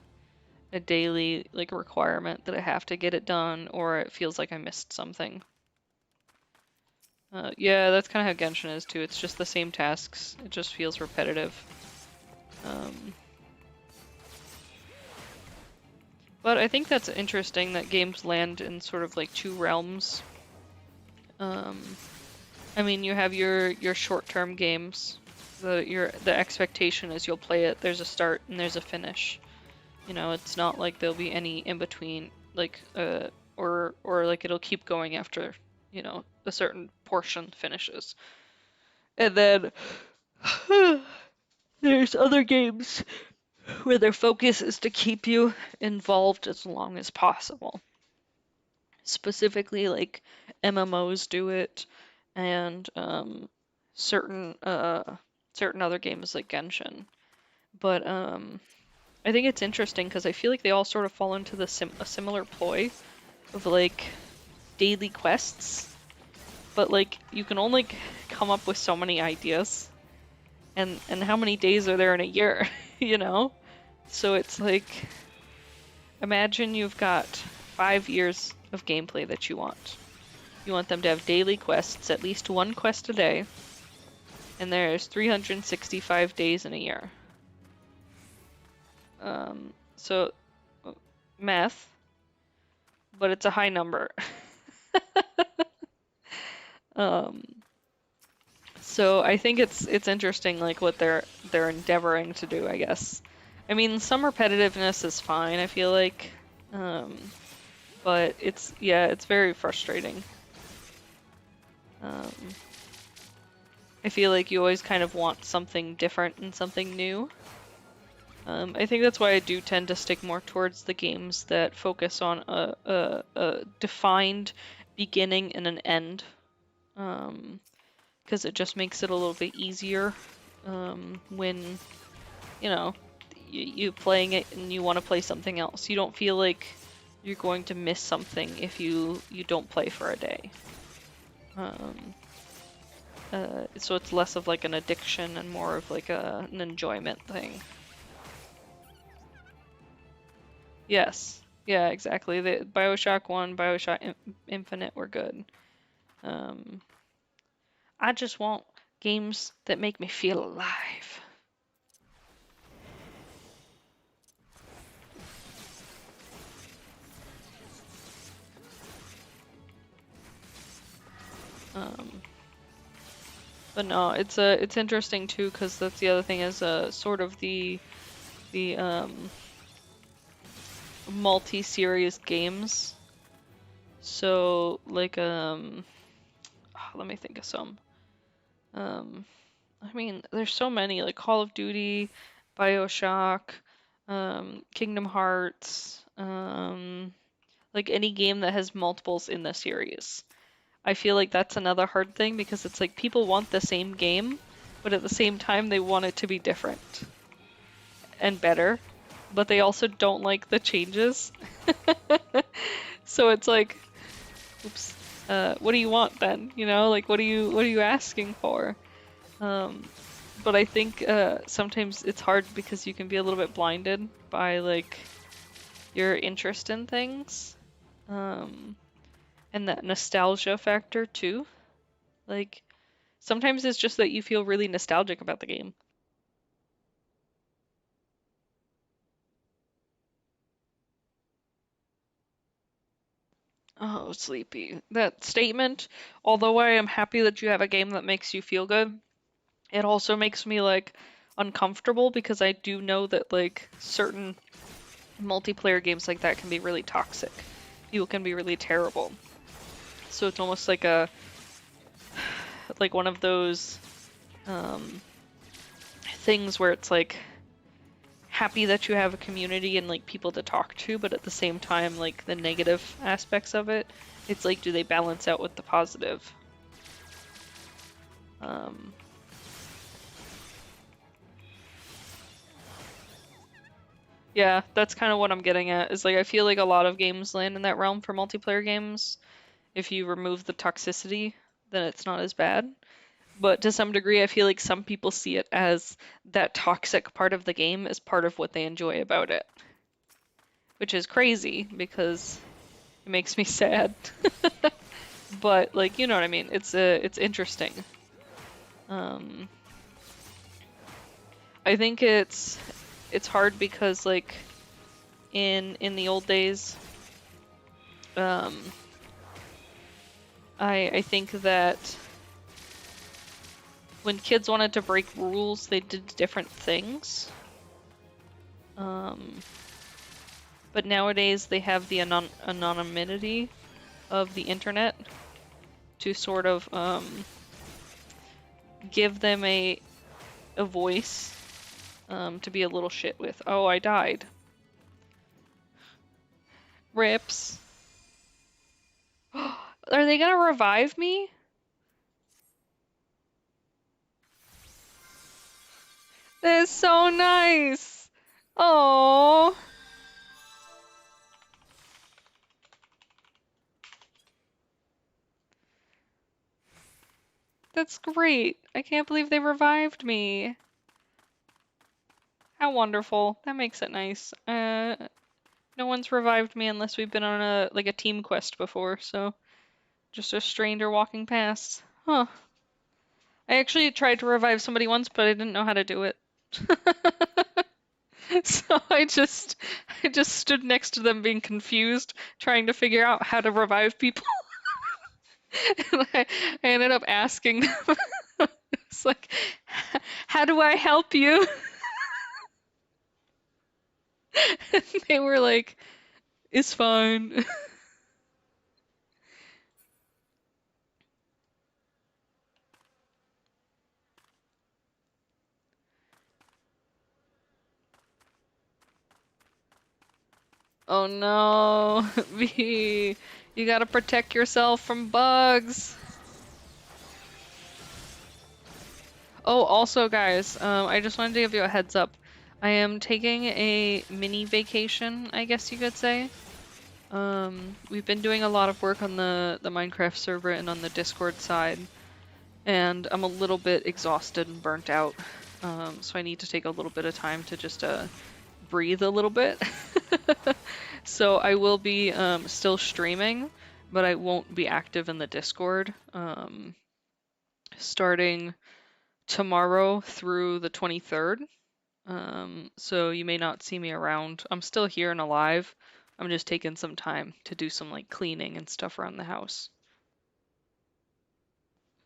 daily like requirement that I have to get it done or it feels like I missed something. Yeah, that's kind of how Genshin is too. It's just the same tasks. It just feels repetitive. But I think that's interesting that games land in sort of like two realms. I mean, you have your short-term games. The expectation is you'll play it. There's a start and there's a finish. You know, it's not like there'll be any in between, like or like it'll keep going after, you know, a certain portion finishes. And then there's other games where their focus is to keep you involved as long as possible. Specifically, like MMOs do it, and certain certain other games like Genshin. But I think it's interesting because I feel like they all sort of fall into the a similar ploy of like daily quests, but like you can only come up with so many ideas, and how many days are there in a year, you know? So it's like, imagine you've got 5 years of gameplay that you want. You want them to have daily quests, at least one quest a day. And there's 365 days in a year. So math, but it's a high number. um, so I think it's interesting, like what they're endeavoring to do, I guess. I mean, some repetitiveness is fine, I feel like, but it's very frustrating. I feel like you always kind of want something different and something new. I think that's why I do tend to stick more towards the games that focus on a defined beginning and an end, because it just makes it a little bit easier when, you know, you playing it and you want to play something else. You don't feel like you're going to miss something if you don't play for a day. So it's less of like an addiction and more of like an enjoyment thing. Yes. Yeah, exactly. The BioShock 1, BioShock Infinite were good. I just want games that make me feel alive. But no, it's interesting too, because that's the other thing is sort of the multi-series games. So like let me think of some. I mean, there's so many, like Call of Duty, BioShock, Kingdom Hearts, like any game that has multiples in the series. I feel like that's another hard thing because it's like people want the same game, but at the same time they want it to be different and better, but they also don't like the changes. So it's like, oops, what do you want then? You know, like what are you asking for? But I think sometimes it's hard because you can be a little bit blinded by like your interest in things, and that nostalgia factor too. Like sometimes it's just that you feel really nostalgic about the game. Oh, sleepy. That statement, although I am happy that you have a game that makes you feel good, it also makes me like uncomfortable because I do know that like certain multiplayer games like that can be really toxic. People can be really terrible. So it's almost like one of those things where it's like happy that you have a community and like people to talk to, but at the same time like the negative aspects of it, it's like do they balance out with the positive? Yeah, that's kind of what I'm getting at. Is like I feel like a lot of games land in that realm for multiplayer games. If you remove the toxicity, then it's not as bad. But to some degree, I feel like some people see it as that toxic part of the game as part of what they enjoy about it, which is crazy because it makes me sad. But like, you know what I mean? It's interesting. I think it's hard because like in the old days, I think that when kids wanted to break rules, they did different things. But nowadays they have the anonymity of the internet to sort of give them a voice to be a little shit with. Oh, I died. Rips. Are they gonna revive me? That is so nice. Oh, that's great. I can't believe they revived me. How wonderful. That makes it nice. No one's revived me unless we've been on a team quest before, so Just a stranger walking past. Huh. I actually tried to revive somebody once, but I didn't know how to do it. So I just stood next to them being confused, trying to figure out how to revive people. And I ended up asking them. It's like, how do I help you? And they were like, it's fine. Oh no, V, you gotta protect yourself from bugs. Oh, also, guys, I just wanted to give you a heads up. I am taking a mini vacation, I guess you could say. We've been doing a lot of work on the Minecraft server and on the Discord side, and I'm a little bit exhausted and burnt out. So I need to take a little bit of time to just breathe a little bit. So I will be still streaming, but I won't be active in the Discord starting tomorrow through the 23rd. So you may not see me around. I'm still here and alive. I'm just taking some time to do some like cleaning and stuff around the house.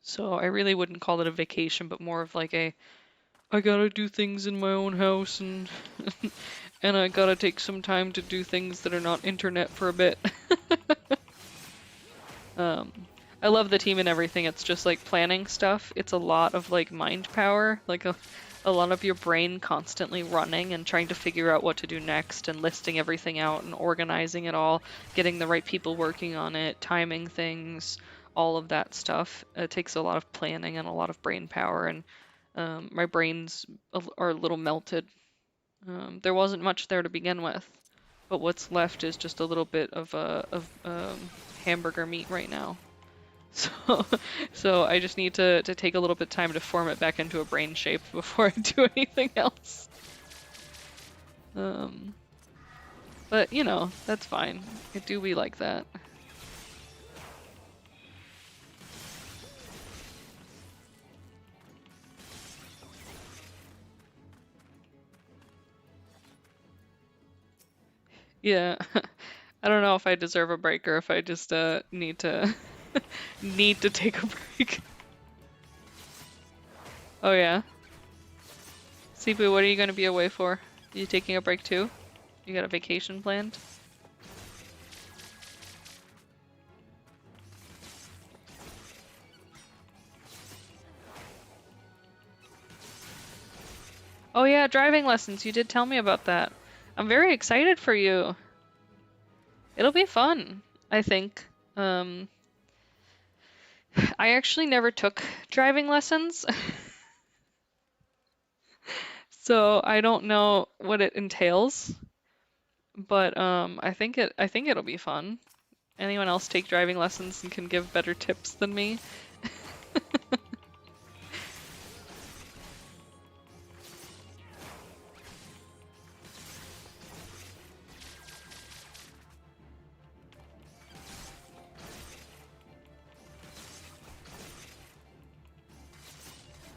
So I really wouldn't call it a vacation, but more of like a I gotta do things in my own house and and I gotta take some time to do things that are not internet for a bit. Um, I love the team and everything. It's just like planning stuff. It's a lot of like mind power, like a lot of your brain constantly running and trying to figure out what to do next and listing everything out and organizing it all, getting the right people working on it, timing things, all of that stuff. It takes a lot of planning and a lot of brain power, and my brains are a little melted. There wasn't much there to begin with, but what's left is just a little bit of hamburger meat right now. So, so I just need to take a little bit of time to form it back into a brain shape before I do anything else. Um, but you know, that's fine. I do be like that. Yeah. I don't know if I deserve a break or if I just need to need to take a break. Oh yeah. Sipu, what are you gonna be away for? Are you taking a break too? You got a vacation planned? Oh yeah, driving lessons. You did tell me about that. I'm very excited for you. It'll be fun, I think. I actually never took driving lessons, so I don't know what it entails, but I think it'll be fun. Anyone else take driving lessons and can give better tips than me?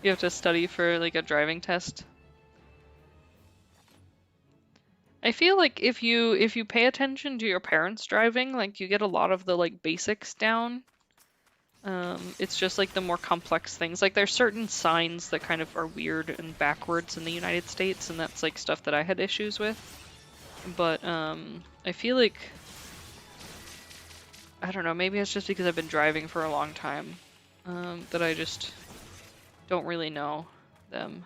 You have to study for like a driving test. I feel like if you pay attention to your parents driving, like you get a lot of the like basics down. It's just like the more complex things. Like there's certain signs that kind of are weird and backwards in the United States, and that's like stuff that I had issues with. But I feel like I don't know, maybe it's just because I've been driving for a long time, that I just don't really know them.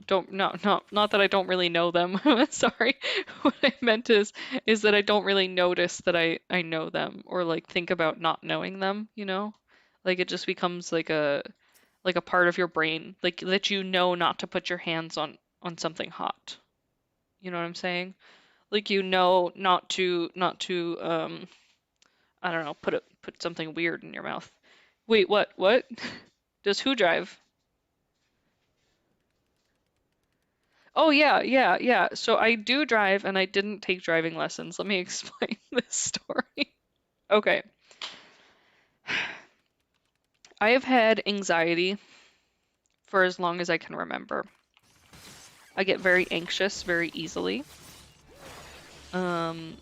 Don't not that I don't really know them. Sorry. What I meant is that I don't really notice that I know them or like think about not knowing them, you know? Like it just becomes like a part of your brain, like that you know not to put your hands on something hot. You know what I'm saying? Like you know not to I don't know, put something weird in your mouth. Wait, what? What? Does who drive? Oh yeah, yeah, yeah. So I do drive and I didn't take driving lessons. Let me explain this story. Okay. I have had anxiety for as long as I can remember. I get very anxious very easily. Um,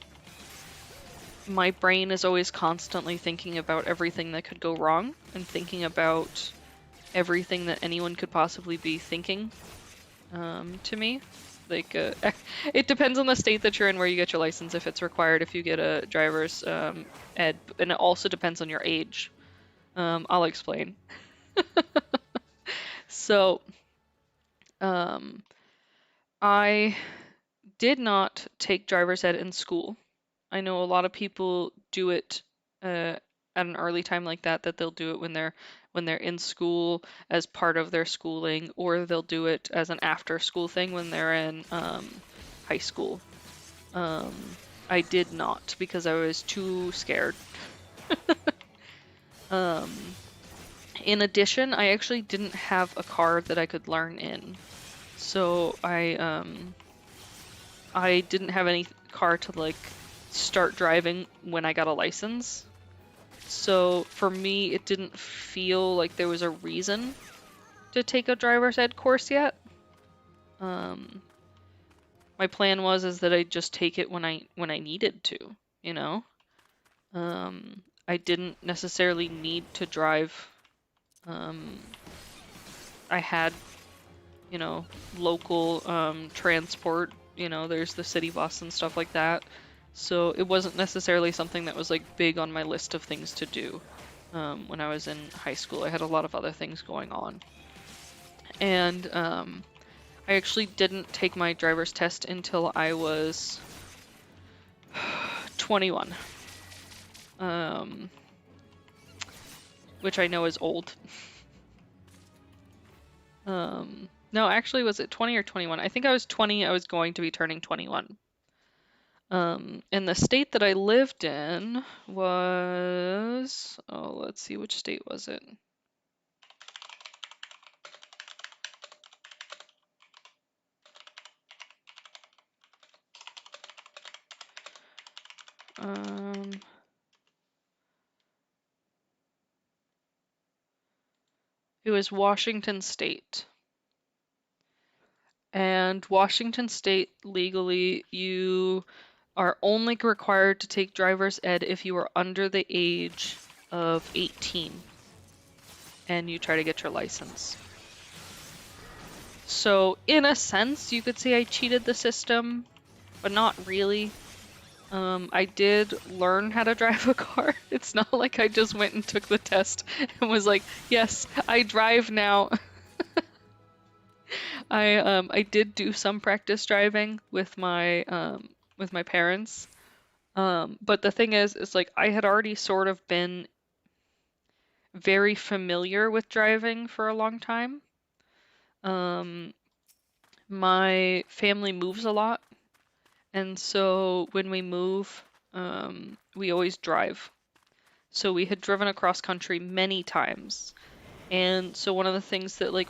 my brain is always constantly thinking about everything that could go wrong and thinking about everything that anyone could possibly be thinking to me. Like, it depends on the state that you're in where you get your license, if it's required, if you get a driver's ed, and it also depends on your age. I'll explain. So, um, I did not take driver's ed in school. I know a lot of people do it at an early time like that, that they'll do it when they're in school as part of their schooling, or they'll do it as an after school thing when they're in high school. I did not because I was too scared. Um, in addition, I actually didn't have a car that I could learn in. So I didn't have any car to like start driving when I got a license. So for me, it didn't feel like there was a reason to take a driver's ed course yet. Um, my plan was is that I'd just take it when I needed to, you know. I didn't necessarily need to drive. Um, I had, local transport. There's the city bus and stuff like that. So it wasn't necessarily something that was like big on my list of things to do. When I was in high school, I had a lot of other things going on. And I actually didn't take my driver's test until I was 21, um, which I know is old. No, actually, was it 20 or 21? I think I was 20. I was going to be turning 21. And the state that I lived in was, oh, let's see, which state was it? Um, it was Washington State. And Washington State, legally, you are only required to take driver's ed if you are under the age of 18 and you try to get your license. So, in a sense, you could say I cheated the system, but not really. I did learn how to drive a car. It's not like I just went and took the test and was like, yes, I drive now. I did do some practice driving with my parents. But the thing is like I had already sort of been very familiar with driving for a long time. Um, my family moves a lot, and so when we move, we always drive. So we had driven across country many times. And so one of the things that like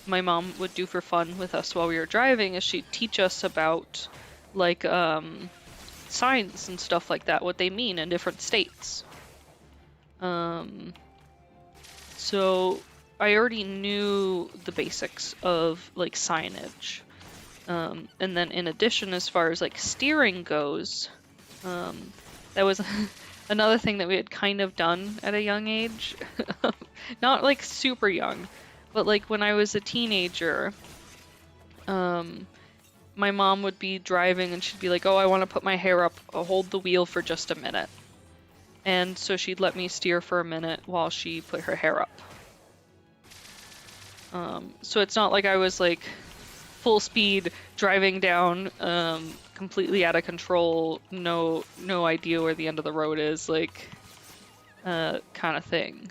my mom would do for fun with us while we were driving is she'd teach us about like signs and stuff like that, what they mean in different states. Um, so I already knew the basics of like signage. And then in addition, as far as like steering goes, that was another thing that we had kind of done at a young age. Not like super young, but like when I was a teenager, my mom would be driving and she'd be like, "Oh, I want to put my hair up. I'll hold the wheel for just a minute." And so she'd let me steer for a minute while she put her hair up. So it's not like I was like full speed driving down, completely out of control, no idea where the end of the road is, like, kind of thing.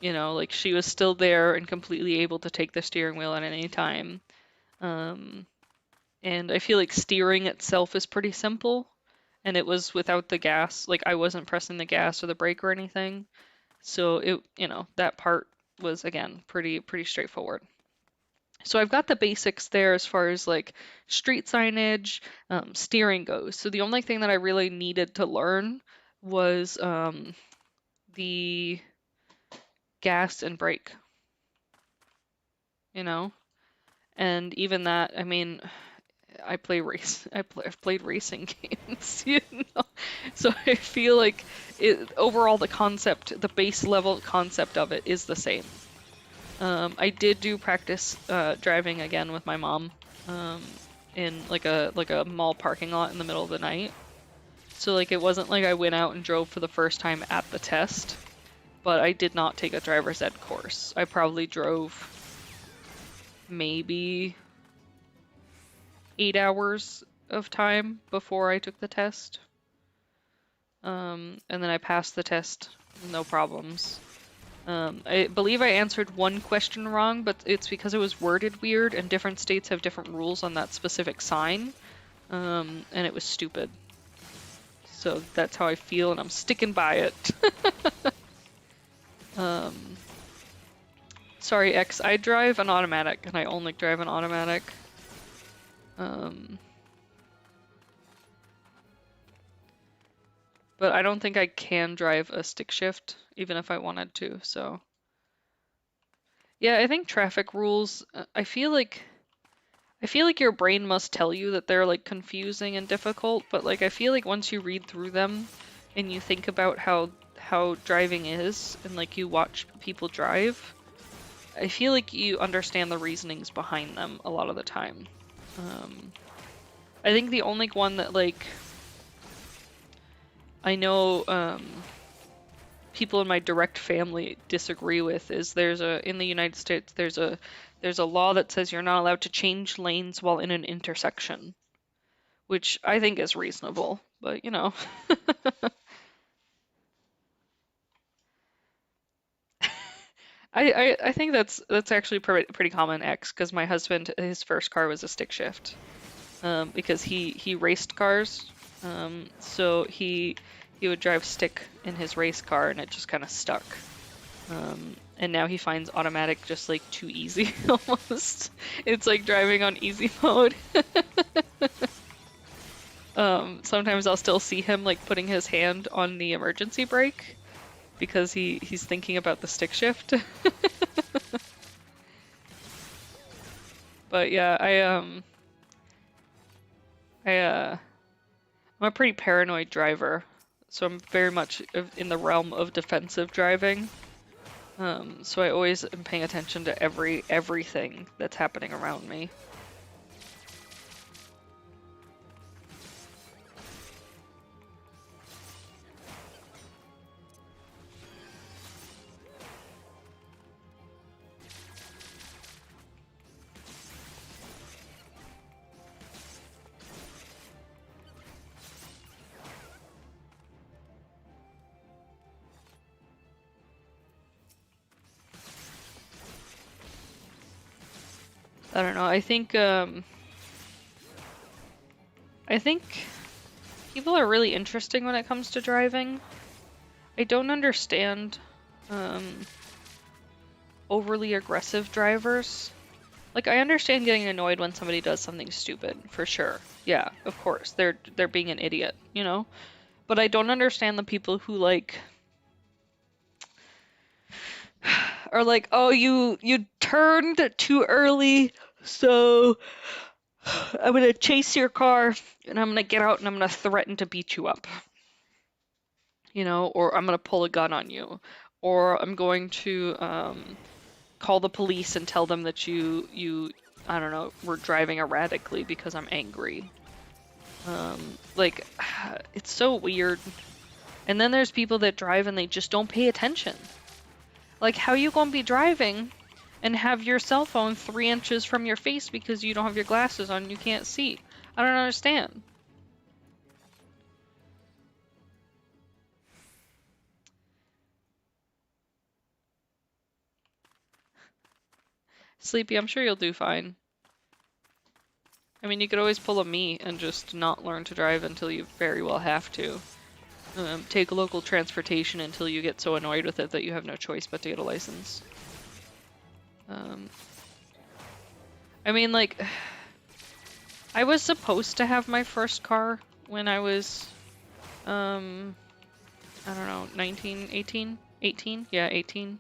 Like she was still there and completely able to take the steering wheel at any time. And I feel like steering itself is pretty simple, and it was without the gas. Like I wasn't pressing the gas or the brake or anything. So that part was again pretty straightforward. So I've got the basics there as far as like street signage, steering goes. So the only thing that I really needed to learn was the gas and brake, you know? And even that, I mean, I've played racing games, you know? So I feel like overall the concept, the base level concept of it is the same. I did do practice driving again with my mom in like a mall parking lot in the middle of the night. So like it wasn't like I went out and drove for the first time at the test, but I did not take a driver's ed course. I probably drove maybe 8 hours of time before I took the test. And then I passed the test, no problems. I believe I answered one question wrong, but it's because it was worded weird, and different states have different rules on that specific sign. And it was stupid. So that's how I feel, and I'm sticking by it. Sorry, X, I drive an automatic, and I only drive an automatic. But I don't think I can drive a stick shift, even if I wanted to, so. Yeah, I think traffic rules, I feel like your brain must tell you that they're like confusing and difficult, but like I feel like once you read through them and you think about how driving is and like you watch people drive, I feel like you understand the reasonings behind them a lot of the time. I think the only one that like I know people in my direct family disagree with is in the United States there's a law that says you're not allowed to change lanes while in an intersection, which I think is reasonable, but you know. I think that's actually pretty common X because my husband, his first car was a stick shift, because he raced cars, so he would drive stick in his race car and it just kind of stuck. And now he finds automatic just like too easy almost. It's like driving on easy mode. Sometimes I'll still see him like putting his hand on the emergency brake because he's thinking about the stick shift. But yeah, I'm a pretty paranoid driver, so I'm very much in the realm of defensive driving. So I always am paying attention to everything that's happening around me. I don't know. I think people are really interesting when it comes to driving. I don't understand overly aggressive drivers. Like I understand getting annoyed when somebody does something stupid, for sure. Yeah, of course. They're being an idiot, you know? But I don't understand the people who like are like, "Oh, you turned too early, so I'm gonna chase your car and I'm gonna get out and I'm gonna threaten to beat you up." You know, or I'm gonna pull a gun on you, or I'm going to call the police and tell them that you I don't know, were driving erratically because I'm angry. Like it's so weird. And then there's people that drive and they just don't pay attention. Like how you gonna be driving and have your cell phone 3 inches from your face because you don't have your glasses on and you can't see? I don't understand. Sleepy, I'm sure you'll do fine. I mean, you could always pull a me and just not learn to drive until you very well have to. Take local transportation until you get so annoyed with it that you have no choice but to get a license. I mean, like, I was supposed to have my first car when I was, I don't know, 19, 18? 18? Yeah, 18.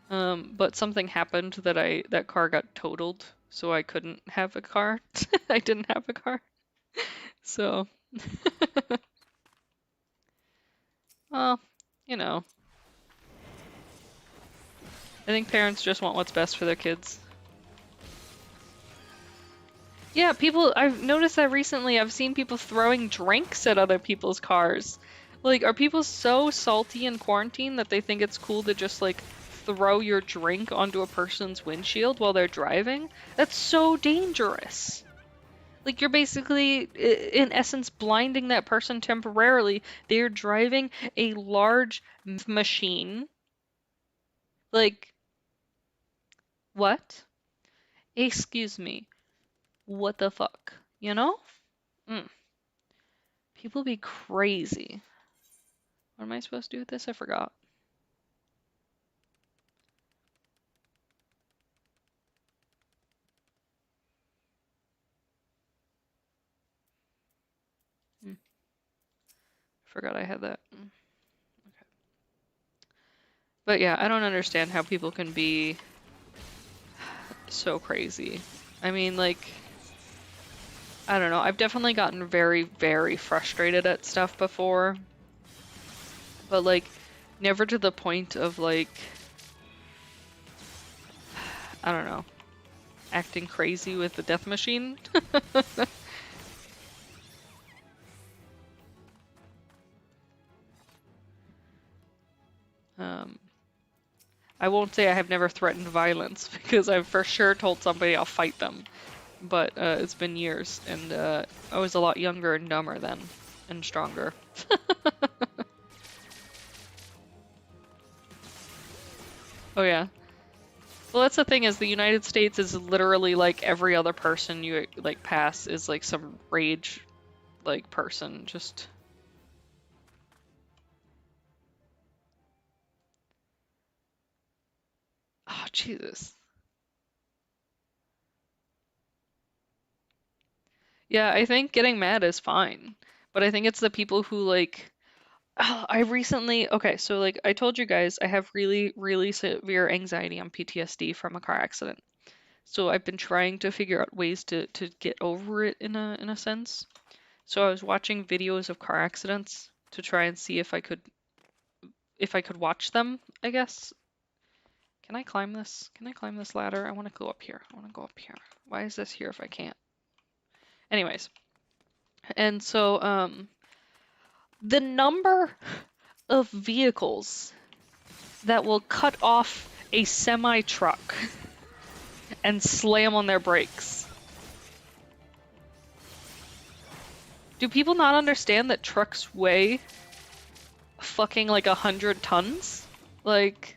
But something happened that car got totaled, so I couldn't have a car. I didn't have a car. So, well, you know, I think parents just want what's best for their kids. Yeah, I've noticed that recently. I've seen people throwing drinks at other people's cars. Like, are people so salty in quarantine that they think it's cool to just, like, throw your drink onto a person's windshield while they're driving? That's so dangerous. Like, you're basically, in essence, blinding that person temporarily. They're driving a large machine. Like, what? Excuse me. What the fuck? You know? Mm. People be crazy. What am I supposed to do with this? I forgot. Hmm. Forgot I had that. Okay. But yeah, I don't understand how people can be so crazy. I mean, like, I don't know. I've definitely gotten very, very frustrated at stuff before. But, like, never to the point of, like, I don't know, acting crazy with the death machine. um, I won't say I have never threatened violence because I've for sure told somebody I'll fight them. But it's been years, and I was a lot younger and dumber then, and stronger. Oh yeah. Well, that's the thing is the United States is literally like every other person you like pass is like some rage like person just oh Jesus. Yeah, I think getting mad is fine. But I think it's the people who like I recently okay, so like I told you guys I have really, really severe anxiety and PTSD from a car accident. So I've been trying to figure out ways to get over it in a sense. So I was watching videos of car accidents to try and see if I could watch them, I guess. Can I climb this? Can I climb this ladder? I want to go up here. I want to go up here. Why is this here if I can't? Anyways, and so the number of vehicles that will cut off a semi truck and slam on their brakes. Do people not understand that trucks weigh fucking like 100 tons? Like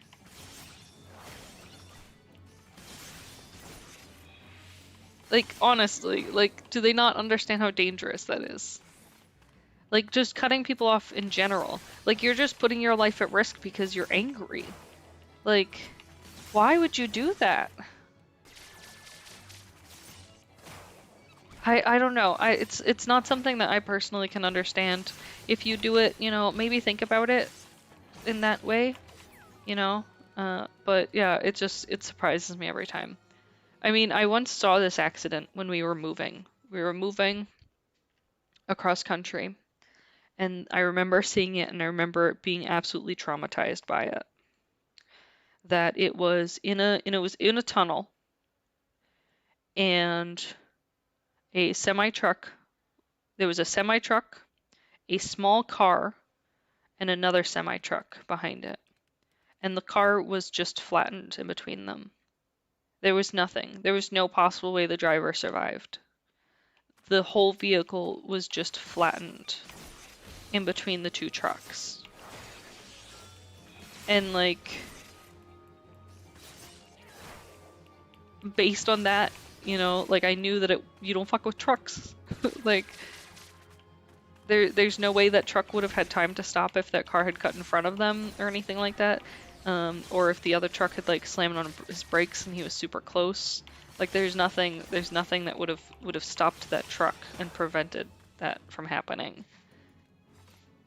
honestly, like do they not understand how dangerous that is? Like just cutting people off in general. Like you're just putting your life at risk because you're angry. Like why would you do that? I don't know. It's not something that I personally can understand. If you do it, you know, maybe think about it in that way, you know? But yeah, it surprises me every time. I mean, I once saw this accident when we were moving. We were moving across country, and I remember seeing it, and I remember being absolutely traumatized by it. That it was it was in a tunnel, and a semi truck. There was a semi truck, a small car, and another semi truck behind it, and the car was just flattened in between them. There was nothing. There was no possible way the driver survived. The whole vehicle was just flattened in between the two trucks. And like based on that, you know, like I knew that you don't fuck with trucks. Like there's no way that truck would have had time to stop if that car had cut in front of them or anything like that. Or if the other truck had like slammed on his brakes and he was super close. Like there's nothing that would have stopped that truck and prevented that from happening.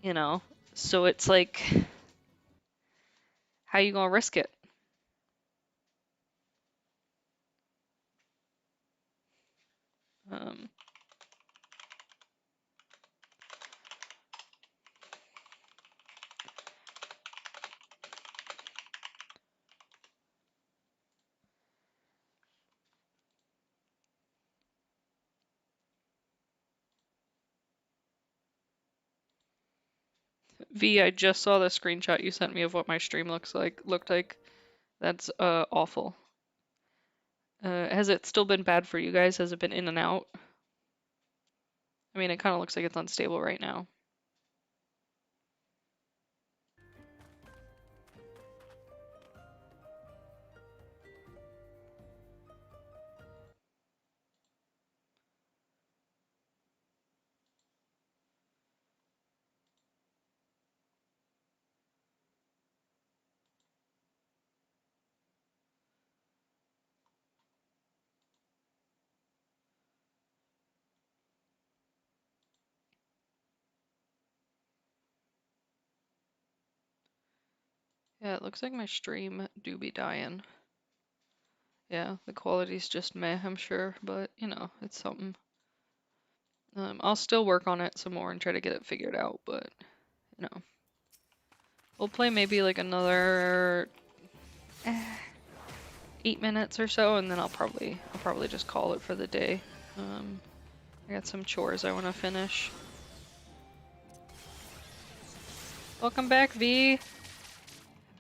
You know? So it's like, how you gonna risk it? Um, V, I just saw the screenshot you sent me of what my stream looked like. That's awful. Has it still been bad for you guys? Has it been in and out? I mean, it kind of looks like it's unstable right now. Yeah, it looks like my stream do be dying. Yeah, the quality's just meh, I'm sure, but you know, it's something. I'll still work on it some more and try to get it figured out, but you know. We'll play maybe like another 8 minutes or so, and then I'll probably just call it for the day. I got some chores I want to finish. Welcome back, V.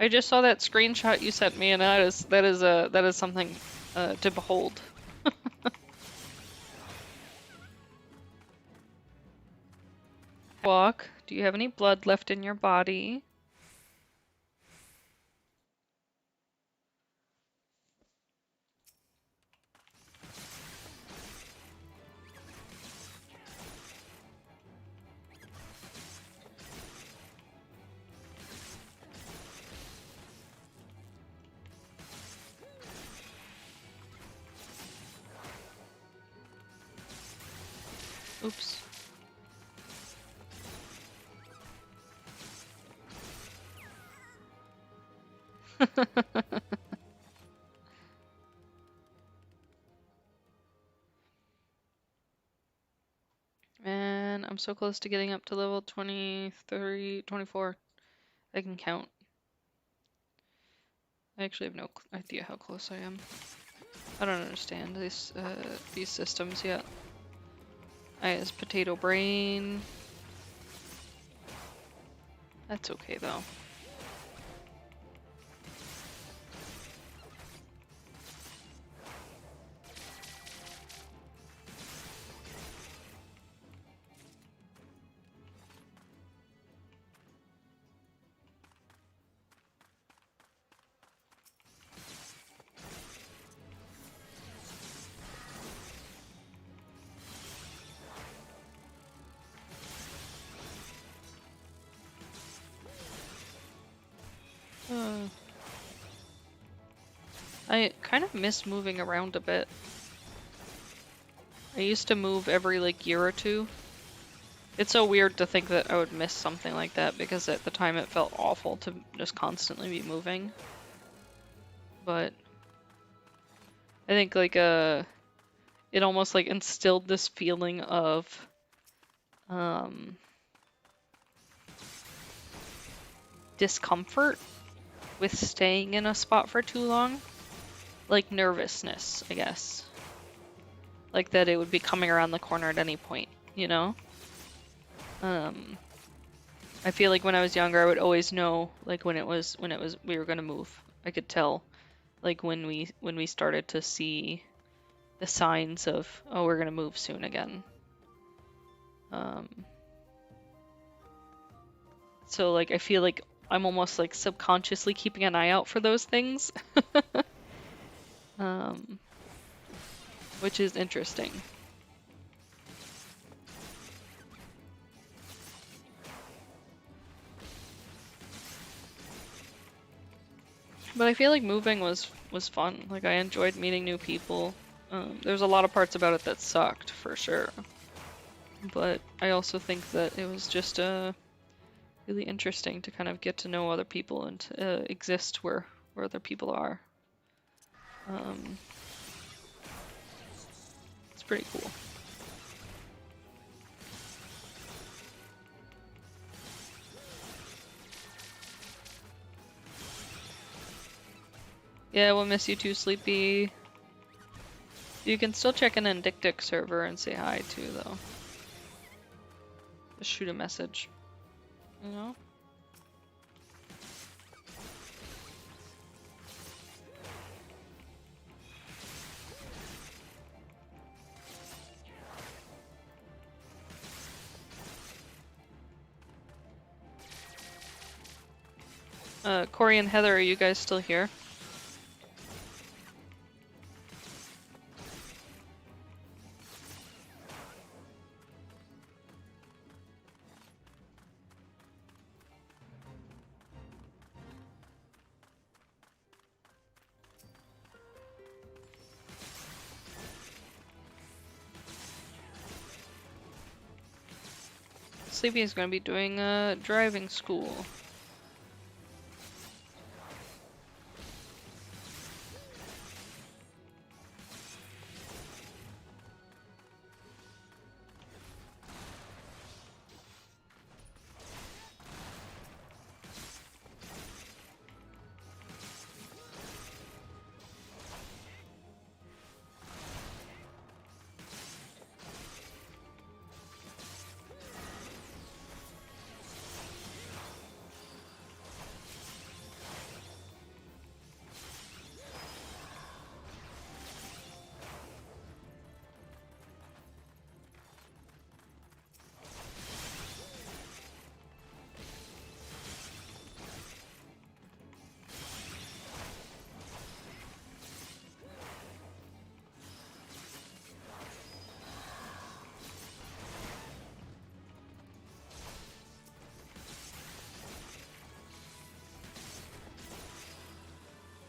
I just saw that screenshot you sent me, and that is something to behold. Walk. Do you have any blood left in your body? Oops. Man, I'm so close to getting up to level 23, 24. I can count. I actually have no idea how close I am. I don't understand these systems yet. I has potato brain. That's okay though. I kind of miss moving around a bit. I used to move every like year or two. It's so weird to think that I would miss something like that because at the time it felt awful to just constantly be moving. But I think like it almost like instilled this feeling of discomfort with staying in a spot for too long. Like nervousness, I guess. Like that it would be coming around the corner at any point, you know? I feel like when I was younger I would always know like when it was we were gonna move. I could tell like when we started to see the signs of, oh, we're gonna move soon again. So like I feel like I'm almost like subconsciously keeping an eye out for those things. Which is interesting. But I feel like moving was fun. Like I enjoyed meeting new people. There's a lot of parts about it that sucked, for sure. But I also think that it was just really interesting to kind of get to know other people and exist where other people are. It's pretty cool. Yeah, we'll miss you too, Sleepy. You can still check in on Dick server and say hi too, though. Just shoot a message. You know? Corey and Heather, are you guys still here? Sleepy is going to be doing driving school.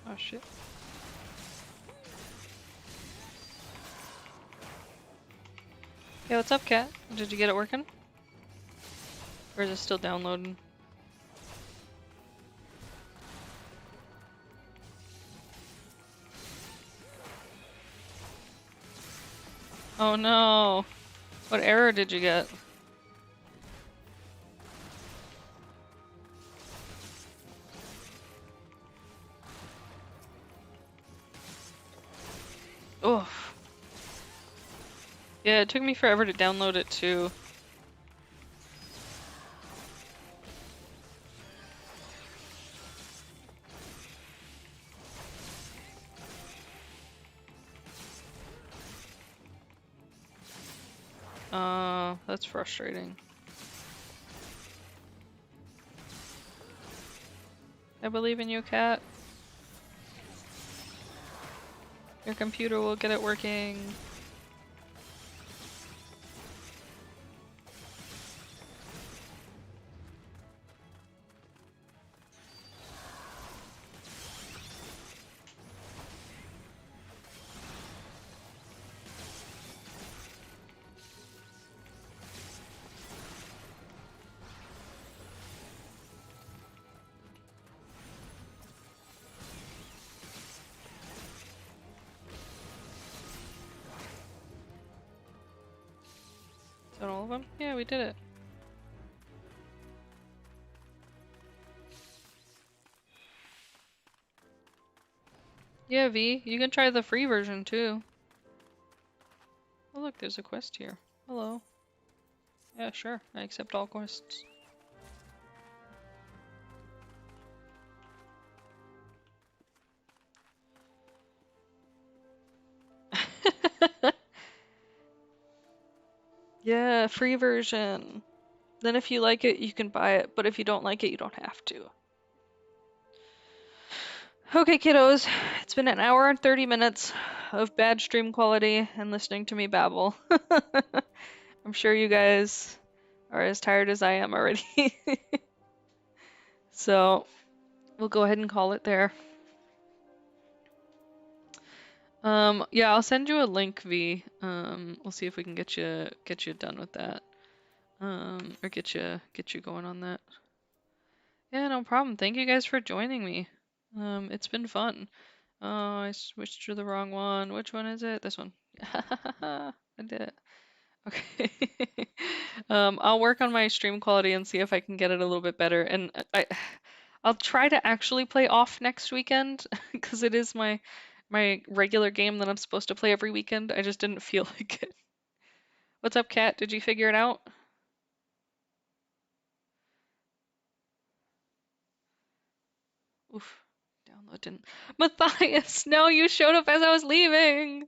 Oh shit. Hey, what's up, Cat? Did you get it working? Or is it still downloading? Oh no! What error did you get? Oof. Yeah, it took me forever to download it too. That's frustrating. I believe in you, Cat. Your computer will get it working. Is that all of them? Yeah, we did it. Yeah, V, you can try the free version too. Oh look, there's a quest here. Hello. Yeah, sure. I accept all quests. Yeah, free version. Then if you like it, you can buy it, but if you don't like it, you don't have to. Okay, kiddos, it's been an hour and 30 minutes of bad stream quality and listening to me babble. I'm sure you guys are as tired as I am already. So, we'll go ahead and call it there. Yeah, I'll send you a link, V. We'll see if we can get you done with that. Or get you going on that. Yeah, no problem. Thank you guys for joining me. It's been fun. Oh, I switched to the wrong one. Which one is it? This one. I did it. Okay. I'll work on my stream quality and see if I can get it a little bit better. And I'll try to actually play off next weekend because it is my regular game that I'm supposed to play every weekend. I just didn't feel like it. What's up, Kat? Did you figure it out? Oof. Download didn't. Matthias, no, you showed up as I was leaving.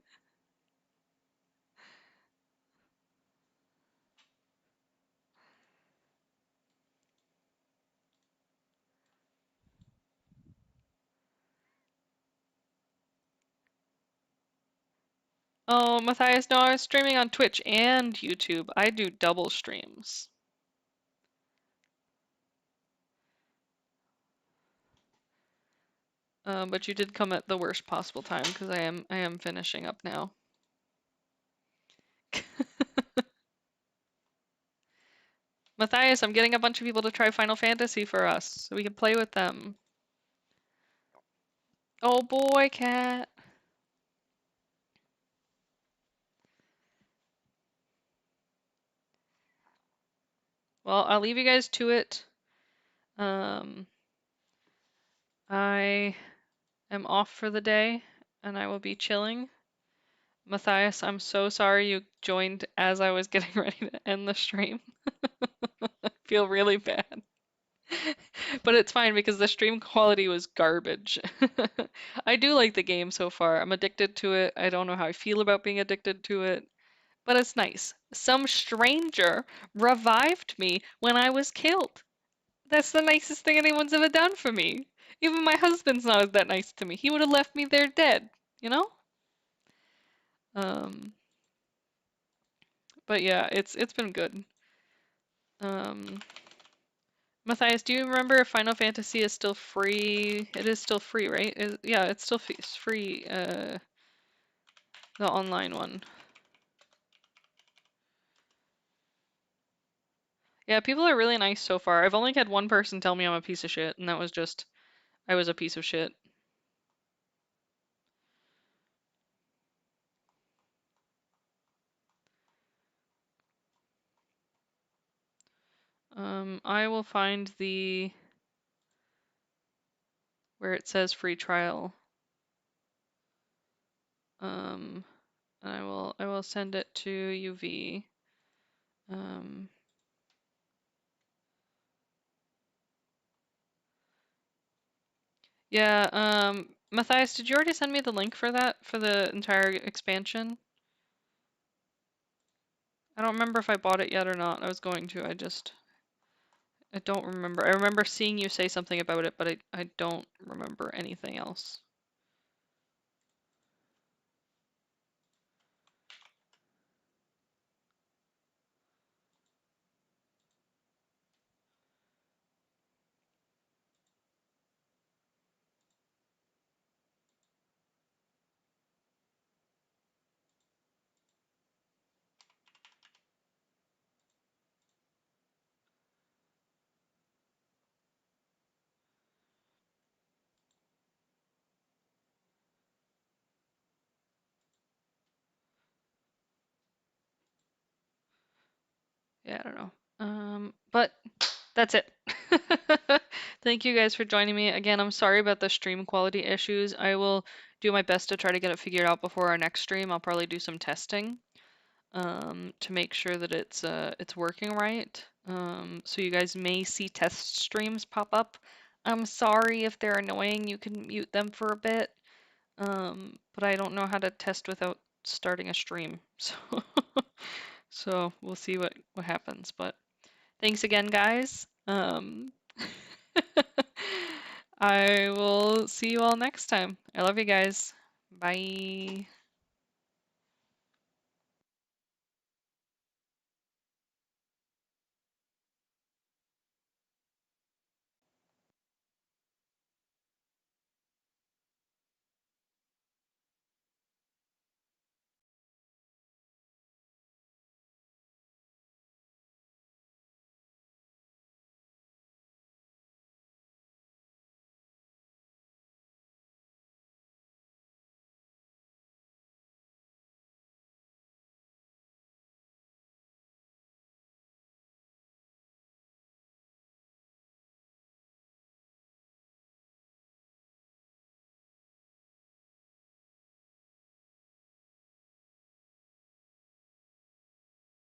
Oh, Matthias, no, I was streaming on Twitch and YouTube. I do double streams. But you did come at the worst possible time because I am finishing up now. Matthias, I'm getting a bunch of people to try Final Fantasy for us so we can play with them. Oh boy, Cat. Well, I'll leave you guys to it. I am off for the day and I will be chilling. Matthias, I'm so sorry you joined as I was getting ready to end the stream. I feel really bad. But it's fine because the stream quality was garbage. I do like the game so far. I'm addicted to it. I don't know how I feel about being addicted to it, but it's nice. Some stranger revived me when I was killed. That's the nicest thing anyone's ever done for me. Even my husband's not that nice to me. He would have left me there dead, you know? Um, but yeah, it's been good. Um, Matthias, do you remember if Final Fantasy is still free? It is still free, right? Yeah, it's still free, the online one. Yeah, people are really nice so far. I've only had one person tell me I'm a piece of shit, and that was just, I was a piece of shit. I will find where it says free trial. And I will send it to UV. Yeah, Matthias, did you already send me the link for that, for the entire expansion? I don't remember if I bought it yet or not. I was going to, I don't remember. I remember seeing you say something about it, but I don't remember anything else. Yeah, I don't know. But that's it. Thank you guys for joining me. Again, I'm sorry about the stream quality issues. I will do my best to try to get it figured out before our next stream. I'll probably do some testing to make sure that it's working right. So you guys may see test streams pop up. I'm sorry if they're annoying. You can mute them for a bit. But I don't know how to test without starting a stream. So we'll see what happens. But thanks again, guys. I will see you all next time. I love you guys. Bye.